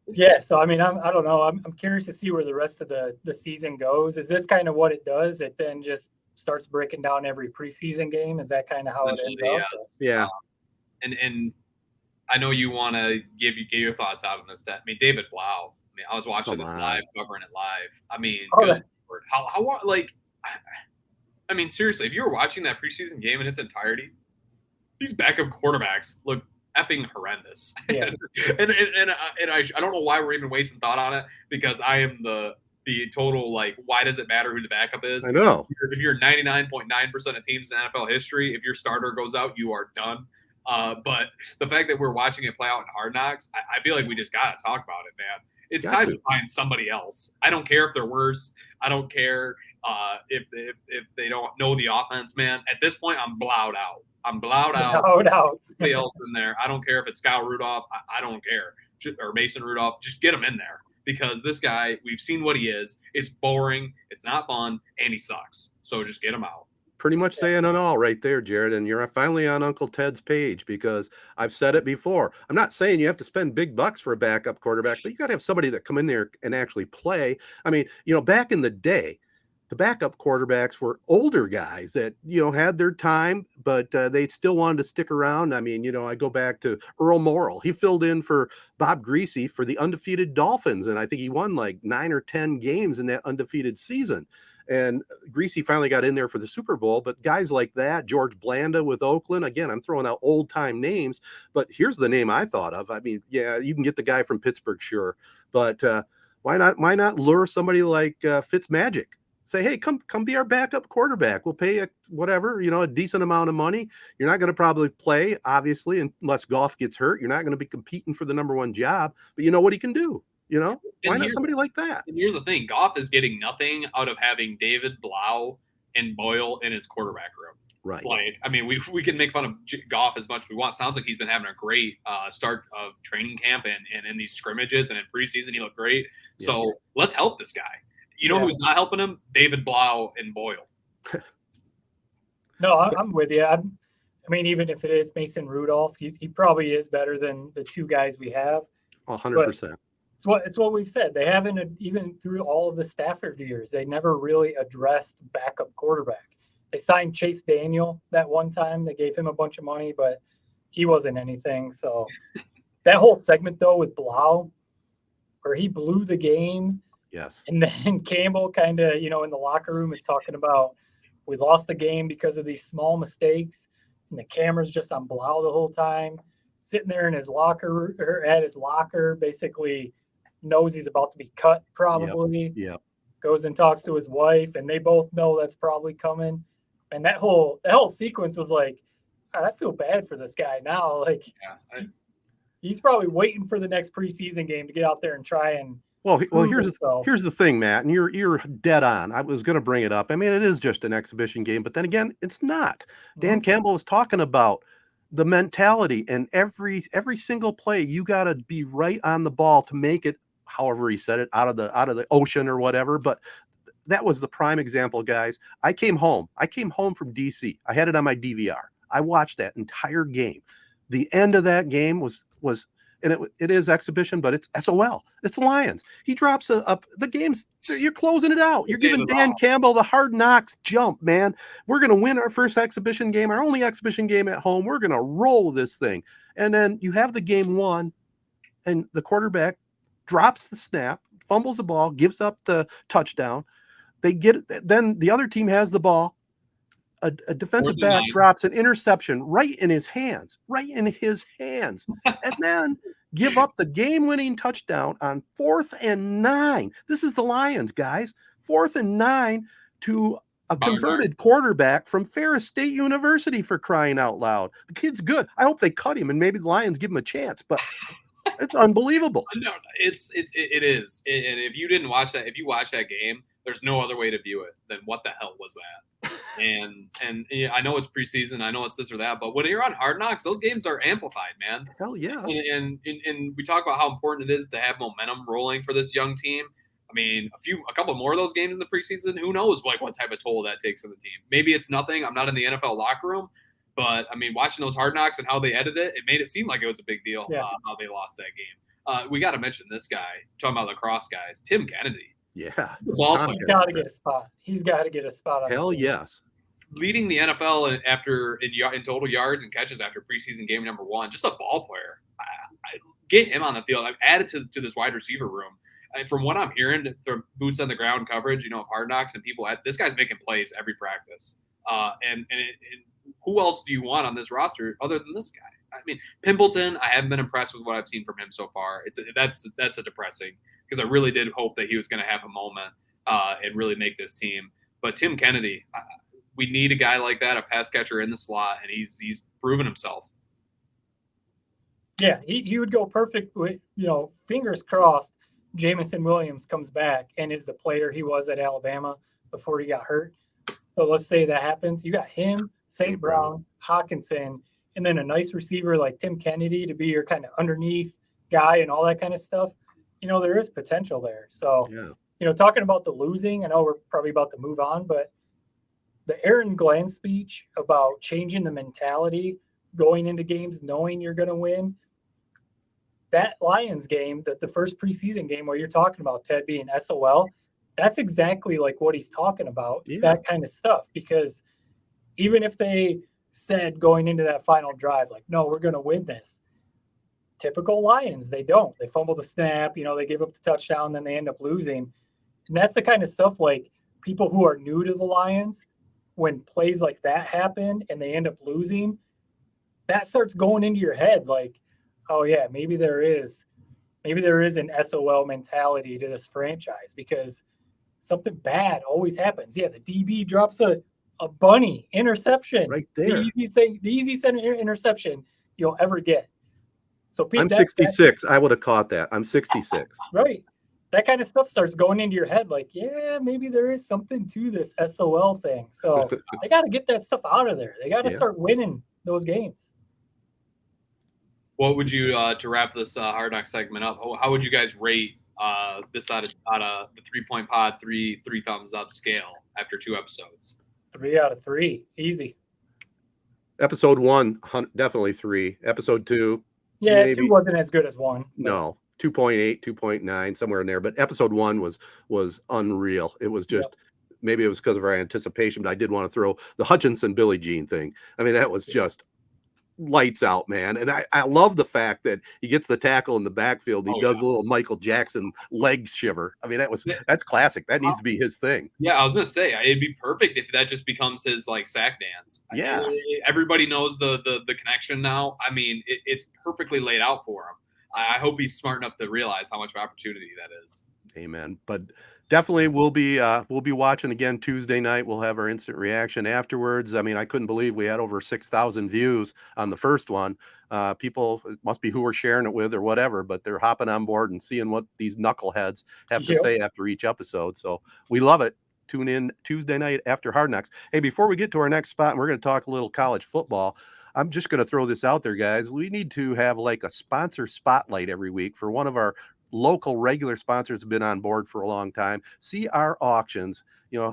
[SPEAKER 3] Yeah. So, I mean, I don't know. I'm curious to see where the rest of the season goes. Is this kind of what it does? It then just starts breaking down every preseason game? Is that kind of how it ends up?
[SPEAKER 1] Yeah.
[SPEAKER 2] And I know you want to give your thoughts out on this. I mean, David Blau. I mean, I was watching this live, covering it live. I mean, how like, I mean, seriously, if you were watching that preseason game in its entirety, these backup quarterbacks look effing horrendous.
[SPEAKER 3] Yeah.
[SPEAKER 2] and I don't know why we're even wasting thought on it, because I am the total like, why does it matter who the backup is?
[SPEAKER 1] I know.
[SPEAKER 2] If you're 99.9% of teams in NFL history, if your starter goes out, you are done. But the fact that we're watching it play out in Hard Knocks, I feel like we just got to talk about it, man. It's time to find somebody else. I don't care if they're worse. I don't care if they don't know the offense, man. At this point, I'm blowed out. Somebody else in there. I don't care if it's Kyle Rudolph. I don't care. Or Mason Rudolph. Just get him in there, because this guy, we've seen what he is. It's boring. It's not fun, and he sucks. So just get him out.
[SPEAKER 1] Pretty much saying it all right there, Jared. And you're finally on Uncle Ted's page, because I've said it before. I'm not saying you have to spend big bucks for a backup quarterback, but you got to have somebody that come in there and actually play. I mean, back in the day, the backup quarterbacks were older guys that, had their time, but they still wanted to stick around. I mean, I go back to Earl Morrill. He filled in for Bob Greasy for the undefeated Dolphins, and I think he won like 9 or 10 games in that undefeated season. And Greasy finally got in there for the Super Bowl. But guys like that, George Blanda with Oakland, again, I'm throwing out old time names, but here's the name I thought of. I mean, yeah, you can get the guy from Pittsburgh, sure, but why not lure somebody like Fitzmagic? Say, hey, come be our backup quarterback. We'll pay you whatever, a decent amount of money. You're not going to probably play, obviously, unless Goff gets hurt. You're not going to be competing for the #1 job, but you know what he can do. Why not somebody like that?
[SPEAKER 2] And here's the thing: Goff is getting nothing out of having David Blau and Boyle in his quarterback room.
[SPEAKER 1] Right.
[SPEAKER 2] Like, I mean, we can make fun of Goff as much as we want. Sounds like he's been having a great start of training camp and in these scrimmages, and in preseason he looked great. Yeah. So let's help this guy. Who's not helping him? David Blau and Boyle.
[SPEAKER 3] No, I'm with you. I mean, even if it is Mason Rudolph, he probably is better than the two guys we have.
[SPEAKER 1] 100%.
[SPEAKER 3] It's what we've said. They haven't, even through all of the Stafford years, they never really addressed backup quarterback. They signed Chase Daniel that one time. They gave him a bunch of money, but he wasn't anything. So that whole segment, though, with Blau, where he blew the game.
[SPEAKER 1] Yes.
[SPEAKER 3] And then Campbell kind of, in the locker room is talking about, we lost the game because of these small mistakes. And the camera's just on Blau the whole time, sitting there in his locker, or at his locker, basically knows he's about to be cut probably.
[SPEAKER 1] Yep.
[SPEAKER 3] Goes and talks to his wife, and they both know that's probably coming. And that whole sequence was like, I feel bad for this guy now. Like, he's probably waiting for the next preseason game to get out there and try and.
[SPEAKER 1] Well, here's the thing, Matt, and you're dead on. I was going to bring it up. I mean, it is just an exhibition game, but then again, it's not. Dan Campbell was talking about the mentality, and every single play, you got to be right on the ball to make it. However he said it, out of the ocean or whatever. But that was the prime example, guys. I came home from DC. I had it on my DVR. I watched that entire game. The end of that game was. And it is exhibition, but it's SOL. It's Lions. He drops the game's. You're closing it out. You're giving Dan Campbell the Hard Knocks jump, man. We're going to win our first exhibition game, our only exhibition game at home. We're going to roll this thing. And then you have the game won, and the quarterback drops the snap, fumbles the ball, gives up the touchdown. They get it. Then the other team has the ball. a defensive
[SPEAKER 2] 4th and
[SPEAKER 1] back
[SPEAKER 2] 9.
[SPEAKER 1] drops an interception right in his hands, and then give up the game-winning touchdown on 4th and 9. This is the Lions, guys. 4th and 9 to a converted quarterback from Ferris State University, for crying out loud. The kid's good. I hope they cut him and maybe the Lions give him a chance, but it's unbelievable.
[SPEAKER 2] No, it is. And if you didn't watch that, if you watch that game, there's no other way to view it than what the hell was that? And yeah, I know it's preseason, I know it's this or that, but when you're on Hard Knocks, those games are amplified, man.
[SPEAKER 1] Hell yes.
[SPEAKER 2] And we talk about how important it is to have momentum rolling for this young team. I mean, a couple more of those games in the preseason, who knows what type of toll that takes on the team. Maybe it's nothing. I'm not in the NFL locker room, but I mean, watching those Hard Knocks and how they edited it made it seem like it was a big deal how they lost that game. We got to mention this guy, talking about lacrosse guys, Tim Kennedy.
[SPEAKER 1] Yeah.
[SPEAKER 3] He's got to get a spot. He's got to get a spot on
[SPEAKER 1] Hell yes.
[SPEAKER 2] Leading the NFL in total yards and catches after preseason game number 1. Just a ball player. I get him on the field. I've added to this wide receiver room. From what I'm hearing from boots on the ground coverage, of Hard Knocks and people, this guy's making plays every practice. And who else do you want on this roster other than this guy? I mean, Pimpleton, I haven't been impressed with what I've seen from him so far. That's a depressing, because I really did hope that he was going to have a moment and really make this team. But Tim Kennedy, we need a guy like that, a pass catcher in the slot, and he's proven himself.
[SPEAKER 3] Yeah, he would go perfect with, fingers crossed, Jamison Williams comes back and is the player he was at Alabama before he got hurt. So let's say that happens. You got him, St. Brown, Hawkinson, and then a nice receiver like Tim Kennedy to be your kind of underneath guy and all that kind of stuff. There is potential there. So, talking about the losing, I know we're probably about to move on, but the Aaron Glenn speech about changing the mentality, going into games knowing you're going to win, that Lions game, the first preseason game where you're talking about Ted being SOL, that's exactly like what he's talking about, that kind of stuff. Because even if they said going into that final drive, like, no, we're going to win this, typical Lions, they don't. They fumble the snap, they give up the touchdown, then they end up losing. And that's the kind of stuff, like, people who are new to the Lions, when plays like that happen and they end up losing, that starts going into your head like, oh yeah, maybe there is an SOL mentality to this franchise, because something bad always happens. Yeah, the DB drops a bunny interception
[SPEAKER 1] right there.
[SPEAKER 3] The easiest interception you'll ever get. So
[SPEAKER 1] I'm 66. I would have caught that. I'm 66.
[SPEAKER 3] Right. That kind of stuff starts going into your head like, yeah, maybe there is something to this SOL thing. So they got to get that stuff out of there. They got to start winning those games.
[SPEAKER 2] What would you, to wrap this Hard Knocks segment up, how would you guys rate this out of the 3-point pod, three thumbs up scale after 2 episodes?
[SPEAKER 3] 3 out of 3. Easy.
[SPEAKER 1] Episode 1, definitely 3. Episode 2.
[SPEAKER 3] Yeah, maybe. 2 wasn't as good as 1.
[SPEAKER 1] No, 2.8, 2.9, somewhere in there. But episode 1 was unreal. It was just, maybe it was because of our anticipation, but I did want to throw the Hutchinson Billie Jean thing. I mean, that was just lights out, man. And I love the fact that he gets the tackle in the backfield. He does a little Michael Jackson leg shiver. I mean, that's classic. That needs to be his thing.
[SPEAKER 2] Yeah, I was gonna say it'd be perfect if that just becomes his like sack dance.
[SPEAKER 1] Yeah,
[SPEAKER 2] everybody knows the connection now. I mean, it's perfectly laid out for him. I hope he's smart enough to realize how much opportunity that is.
[SPEAKER 1] Amen. But definitely we'll be watching again Tuesday night. We'll have our instant reaction afterwards. I mean, I couldn't believe we had over 6,000 views on the first one. People, it must be who we're sharing it with or whatever, but they're hopping on board and seeing what these knuckleheads have to say after each episode. So we love it. Tune in Tuesday night after Hard Knocks. Hey, before we get to our next spot, and we're going to talk a little college football, I'm just going to throw this out there, guys. We need to have like a sponsor spotlight every week for one of our local regular sponsors have been on board for a long time. CR Auctions,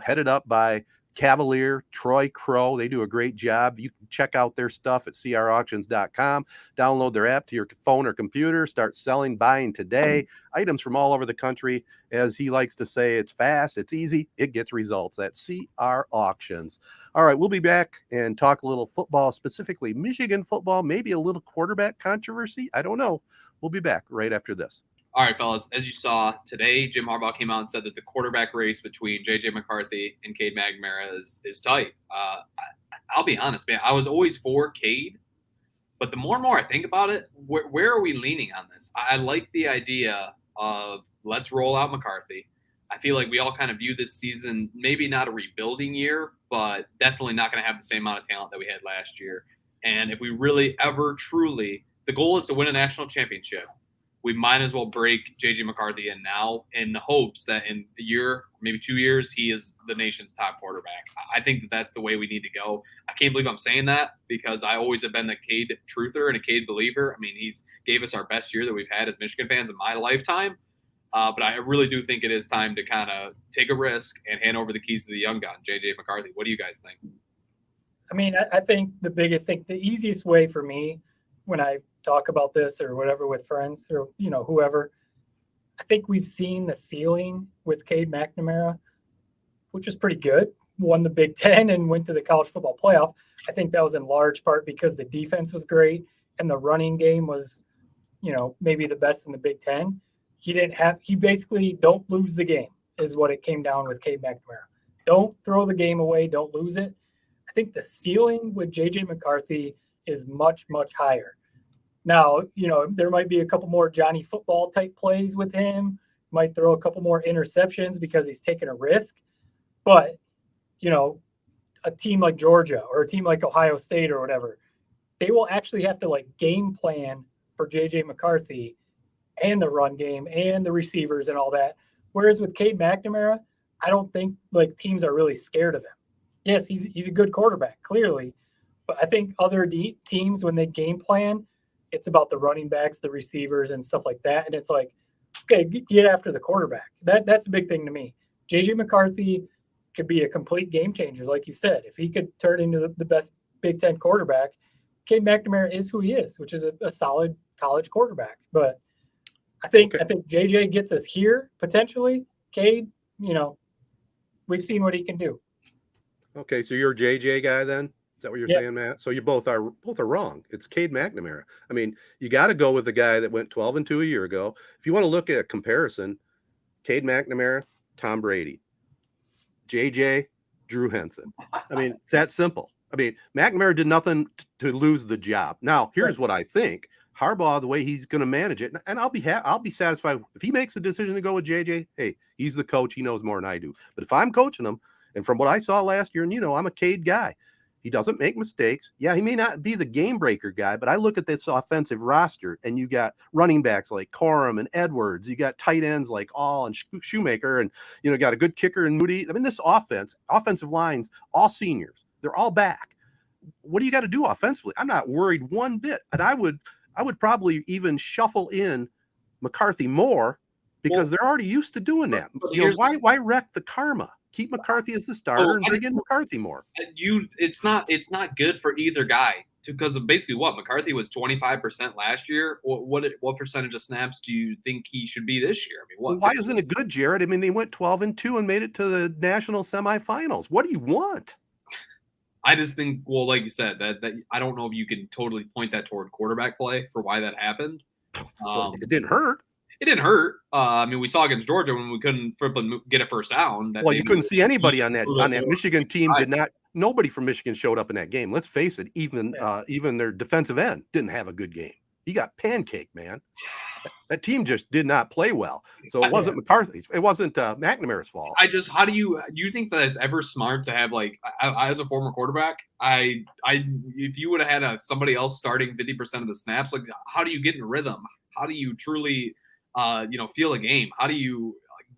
[SPEAKER 1] headed up by Cavalier, Troy Crow. They do a great job. You can check out their stuff at crauctions.com. Download their app to your phone or computer. Start selling, buying today. Items from all over the country. As he likes to say, it's fast, it's easy, it gets results. That's CR Auctions. All right, we'll be back and talk a little football, specifically Michigan football, maybe a little quarterback controversy. I don't know. We'll be back right after this.
[SPEAKER 2] All right, fellas. As you saw today, Jim Harbaugh came out and said that the quarterback race between J.J. McCarthy and Cade McNamara is tight. I'll be honest, man. I was always for Cade, but the more and more I think about it, where are we leaning on this? I like the idea of let's roll out McCarthy. I feel like we all kind of view this season maybe not a rebuilding year, but definitely not going to have the same amount of talent that we had last year. And if we really ever truly, the goal is to win a national championship, we might as well break J.J. McCarthy in now in the hopes that in a year, maybe 2 years, he is the nation's top quarterback. I think that that's the way we need to go. I can't believe I'm saying that because I always have been the Cade truther and a Cade believer. I mean, he's gave us our best year that we've had as Michigan fans in my lifetime. But I really do think it is time to kind of take a risk and hand over the keys to the young gun, J.J. McCarthy. What do you guys think?
[SPEAKER 3] I mean, I think the biggest thing, the easiest way for me when I talk about this or whatever with friends or, whoever, I think we've seen the ceiling with Cade McNamara, which is pretty good. Won the Big Ten and went to the college football playoff. I think that was in large part because the defense was great and the running game was, maybe the best in the Big Ten. He basically don't lose the game is what it came down with Cade McNamara. Don't throw the game away. Don't lose it. I think the ceiling with J.J. McCarthy is much, much higher. Now, there might be a couple more Johnny football type plays with him, might throw a couple more interceptions because he's taking a risk. But, a team like Georgia or a team like Ohio State or whatever, they will actually have to game plan for J.J. McCarthy and the run game and the receivers and all that. Whereas with Cade McNamara, I don't think teams are really scared of him. Yes, he's a good quarterback, clearly. But I think other teams, when they game plan, it's about the running backs, the receivers, and stuff like that. And it's okay, get after the quarterback. That's the big thing to me. J.J. McCarthy could be a complete game changer, like you said. If he could turn into the best Big Ten quarterback, Cade McNamara is who he is, which is a solid college quarterback. But I think JJ gets us here potentially. Cade, we've seen what he can do.
[SPEAKER 1] Okay, so you're a JJ guy then? Is that what you're saying, Matt? So you both are wrong. It's Cade McNamara. I mean, you got to go with the guy that went 12-2 a year ago. If you want to look at a comparison, Cade McNamara, Tom Brady, JJ, Drew Henson. I mean, it's that simple. I mean, McNamara did nothing to lose the job. Now, here's what I think. Harbaugh, the way he's going to manage it, and I'll be satisfied if he makes the decision to go with JJ. Hey, he's the coach; he knows more than I do. But if I'm coaching him, and from what I saw last year, and I'm a Cade guy, he doesn't make mistakes. Yeah, he may not be the game breaker guy, but I look at this offensive roster, and you got running backs like Corum and Edwards, you got tight ends like All and Shoemaker, and got a good kicker in Moody. I mean, this offensive lines, all seniors, they're all back. What do you got to do offensively? I'm not worried one bit, and I would probably even shuffle in McCarthy more because they're already used to doing that. Why wreck the karma? Keep McCarthy as the starter and bring in McCarthy more.
[SPEAKER 2] It's not good for either guy because of basically what McCarthy was 25% last year. What percentage of snaps do you think he should be this year? I mean,
[SPEAKER 1] why isn't it good, Jared? I mean, they went 12-2 and made it to the national semifinals. What do you want?
[SPEAKER 2] I just think, well, like you said, that I don't know if you can totally point that toward quarterback play for why that happened.
[SPEAKER 1] It didn't hurt.
[SPEAKER 2] It didn't hurt. I mean, we saw against Georgia when we couldn't get a first down.
[SPEAKER 1] You couldn't see anybody on that Michigan team. Nobody from Michigan showed up in that game. Let's face it. Even their defensive end didn't have a good game. He got pancaked, man. That team just did not play well. So it wasn't McCarthy's. It wasn't McNamara's fault.
[SPEAKER 2] How do you think that it's ever smart to have I as a former quarterback, if you would have had somebody else starting 50% of the snaps, how do you get in rhythm? How do you truly, feel a game? How do you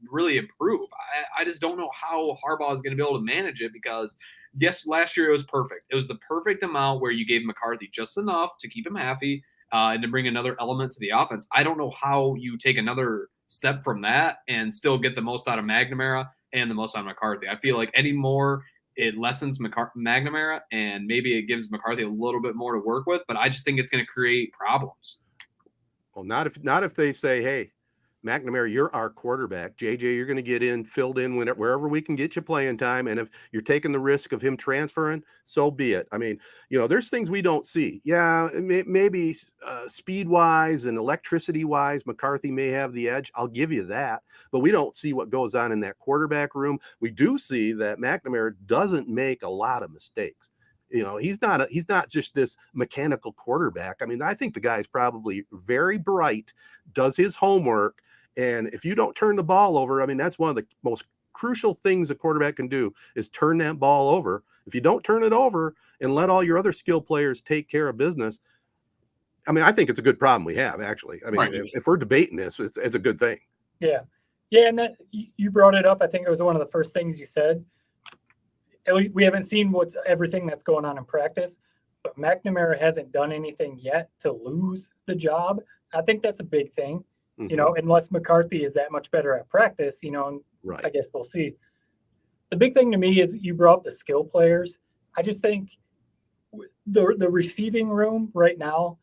[SPEAKER 2] really improve? I just don't know how Harbaugh is going to be able to manage it because yes, last year it was perfect. It was the perfect amount where you gave McCarthy just enough to keep him happy. And to bring another element to the offense. I don't know how you take another step from that and still get the most out of McNamara and the most out of McCarthy. I feel like anymore it lessens McNamara and maybe it gives McCarthy a little bit more to work with, but I just think it's going to create problems.
[SPEAKER 1] Well, not if they say, hey, McNamara, you're our quarterback. JJ, you're going to get filled in wherever we can get you playing time. And if you're taking the risk of him transferring, so be it. I mean, there's things we don't see. Yeah, maybe speed wise and electricity wise, McCarthy may have the edge. I'll give you that. But we don't see what goes on in that quarterback room. We do see that McNamara doesn't make a lot of mistakes. He's not just this mechanical quarterback. I mean, I think the guy's probably very bright, does his homework. And if you don't turn the ball over, I mean, that's one of the most crucial things a quarterback can do is turn that ball over. If you don't turn it over and let all your other skill players take care of business, I mean, I think it's a good problem we have, actually. I mean,
[SPEAKER 2] Right.
[SPEAKER 1] if we're debating this, it's a good thing.
[SPEAKER 3] Yeah. Yeah. And that you brought it up. I think it was one of the first things you said. We haven't seen everything that's going on in practice, but McNamara hasn't done anything yet to lose the job. I think that's a big thing.
[SPEAKER 1] Mm-hmm.
[SPEAKER 3] Unless McCarthy is that much better at practice, and
[SPEAKER 1] Right.
[SPEAKER 3] I guess we'll see. The big thing to me is you brought up the skill players. I just think the receiving room right now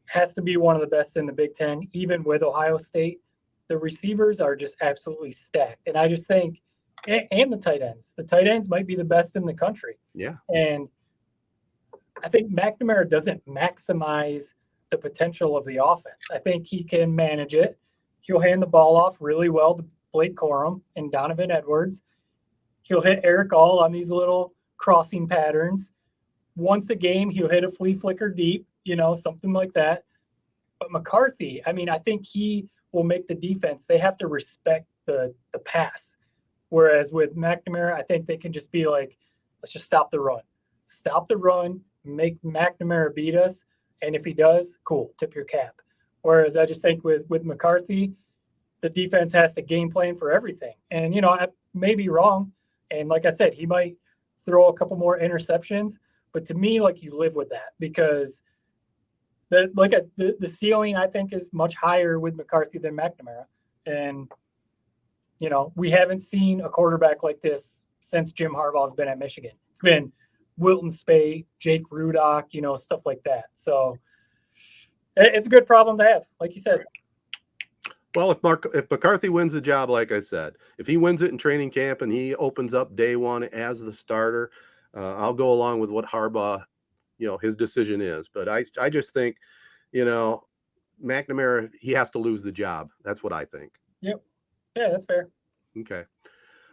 [SPEAKER 3] has to be one of the best in the Big Ten, even with Ohio State. The receivers are just absolutely stacked. And I just think, and the tight ends might be the best in the country.
[SPEAKER 1] Yeah.
[SPEAKER 3] And I think McNamara doesn't maximize the potential of the offense. I think he can manage it. He'll hand the ball off really well to Blake Corum and Donovan Edwards. He'll hit Eric All on these little crossing patterns. Once a game, he'll hit a flea flicker deep, something like that. But McCarthy, I mean, I think he will make the defense. They have to respect the pass. Whereas with McNamara, I think they can just be like, let's just stop the run. Stop the run, make McNamara beat us. And if he does, cool, tip your cap. Whereas I just think with McCarthy, the defense has to game plan for everything. And, I may be wrong. And like I said, he might throw a couple more interceptions. But to me, you live with that because the ceiling, I think, is much higher with McCarthy than McNamara. And, we haven't seen a quarterback like this since Jim Harbaugh's been at Michigan. It's been Wilton Speight, Jake Rudock, stuff like that. So it's a good problem to have, like you said.
[SPEAKER 1] Well, if McCarthy wins the job, like I said, if he wins it in training camp and he opens up day one as the starter, I'll go along with what Harbaugh, his decision is. But I just think, McNamara, he has to lose the job. That's what I think.
[SPEAKER 3] Yep. Yeah, that's fair.
[SPEAKER 1] Okay.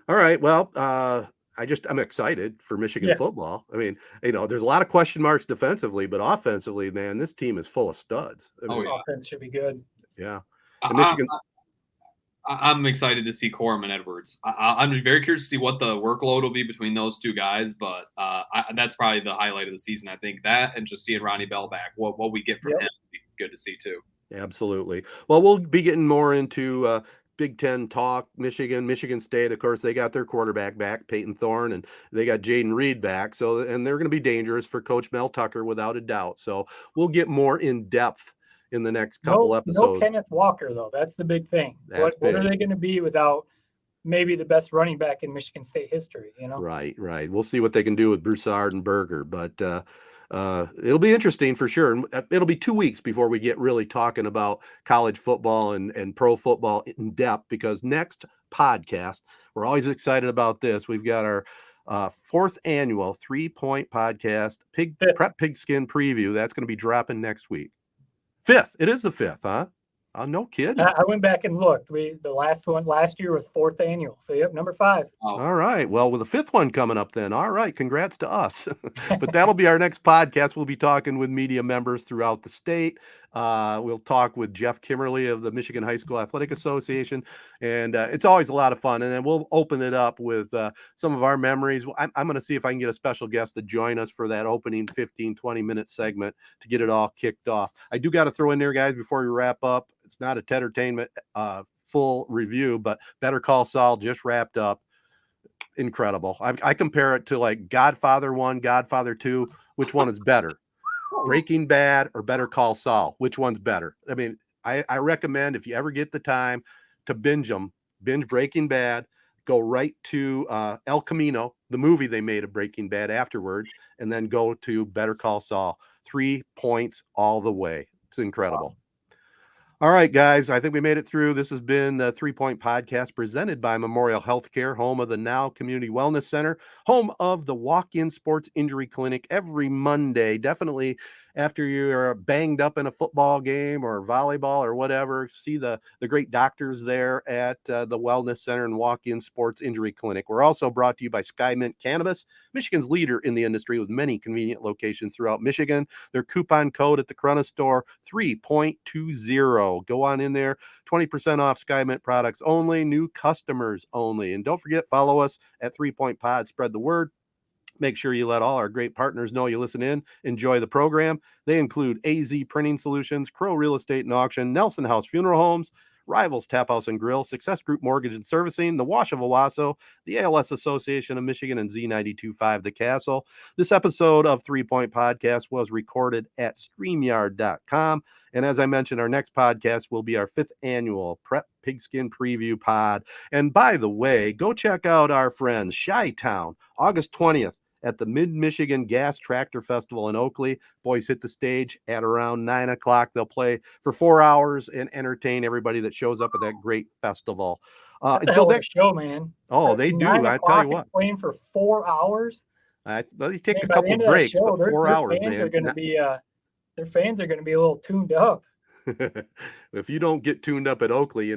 [SPEAKER 1] All right. Well, I'm excited for Michigan football. I mean, there's a lot of question marks defensively, but offensively, man, this team is full of studs.
[SPEAKER 3] Offense should be good.
[SPEAKER 1] Yeah.
[SPEAKER 2] Michigan. I'm excited to see Corum and Edwards. I'm very curious to see what the workload will be between those two guys, but that's probably the highlight of the season. I think that and just seeing Ronnie Bell back, what we get from him would be good to see too.
[SPEAKER 1] Absolutely. Well, we'll be getting more into Big Ten talk. Michigan State, of course, they got their quarterback back, Peyton Thorne, and they got Jaden Reed back. So, and they're going to be dangerous for Coach Mel Tucker without a doubt. So we'll get more in depth in the next couple episodes.
[SPEAKER 3] No Kenneth Walker, though. That's the big thing. What are they going to be without maybe the best running back in Michigan State history?
[SPEAKER 1] Right. We'll see what they can do with Broussard and Berger, but it'll be interesting for sure. And it'll be 2 weeks before we get really talking about college football and pro football in depth, because next podcast, we're always excited about this. We've got our 4th annual 3-Point podcast, Prep Pigskin preview. That's going to be dropping next week. 5th. It is the 5th, huh? No kidding.
[SPEAKER 3] I went back and looked. The last one last year was 4th annual. So yep, number 5.
[SPEAKER 2] Oh.
[SPEAKER 1] All right. Well, with the 5th one coming up then. All right. Congrats to us. But that'll be our next podcast. We'll be talking with media members throughout the state. We'll talk with Jeff Kimmerly of the Michigan High School Athletic Association. And it's always a lot of fun. And then we'll open it up with some of our memories. I'm going to see if I can get a special guest to join us for that opening 15, 20-minute segment to get it all kicked off. I do got to throw in there, guys, before we wrap up. It's not a Tedtertainment full review, but Better Call Saul just wrapped up. Incredible. I compare it to like Godfather 1, Godfather 2. Which one is better? Breaking Bad or Better Call Saul? Which one's better? I mean, I recommend if you ever get the time to binge Breaking Bad, go right to El Camino, the movie they made of Breaking Bad afterwards, and then go to Better Call Saul. 3 points all the way. It's incredible. Wow. All right, guys, I think we made it through. This has been the 3 Point Podcast presented by Memorial Healthcare, home of the Now Community Wellness Center, home of the walk-in sports injury clinic every Monday. Definitely after you're banged up in a football game or volleyball or whatever, see the great doctors there at the Wellness Center and walk-in sports injury clinic. We're also brought to you by Skymint Cannabis, Michigan's leader in the industry with many convenient locations throughout Michigan. Their coupon code at the Corunna store, 3.20. Go on in there, 20% off Skymint products only, new customers only. And don't forget, follow us at 3 Point Pod. Spread the word. Make sure you let all our great partners know you listen in. Enjoy the program. They include AZEE Printing Solutions, Crow Real Estate and Auction, Nelson House Funeral Homes, Rivals Taphouse and Grille, Success Group Mortgage and Servicing, the Wash of Owasso, the ALS Association of Michigan, and Z92.5 The Castle. This episode of 3 Point Podcast was recorded at StreamYard.com. And as I mentioned, our next podcast will be our 5th annual Prep Pigskin Preview Pod. And by the way, go check out our friends Chi-Town, August 20th. At the Mid-Michigan Gas Tractor Festival in Oakley. Boys hit the stage at around 9 o'clock. They'll play for 4 hours and entertain everybody that shows up at that great festival.
[SPEAKER 3] Until next show, man.
[SPEAKER 1] Oh, they do. I tell you what.
[SPEAKER 3] Playing for 4 hours.
[SPEAKER 1] They take a couple breaks, but 4 hours, man.
[SPEAKER 3] Their fans are going to be a little tuned up.
[SPEAKER 1] If you don't get tuned up at Oakley,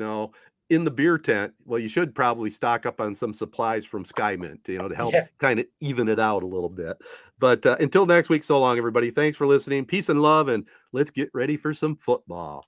[SPEAKER 1] in the beer tent, well, you should probably stock up on some supplies from Skymint, to help kind of even it out a little bit. But until next week, so long, everybody. Thanks for listening. Peace and love, and let's get ready for some football.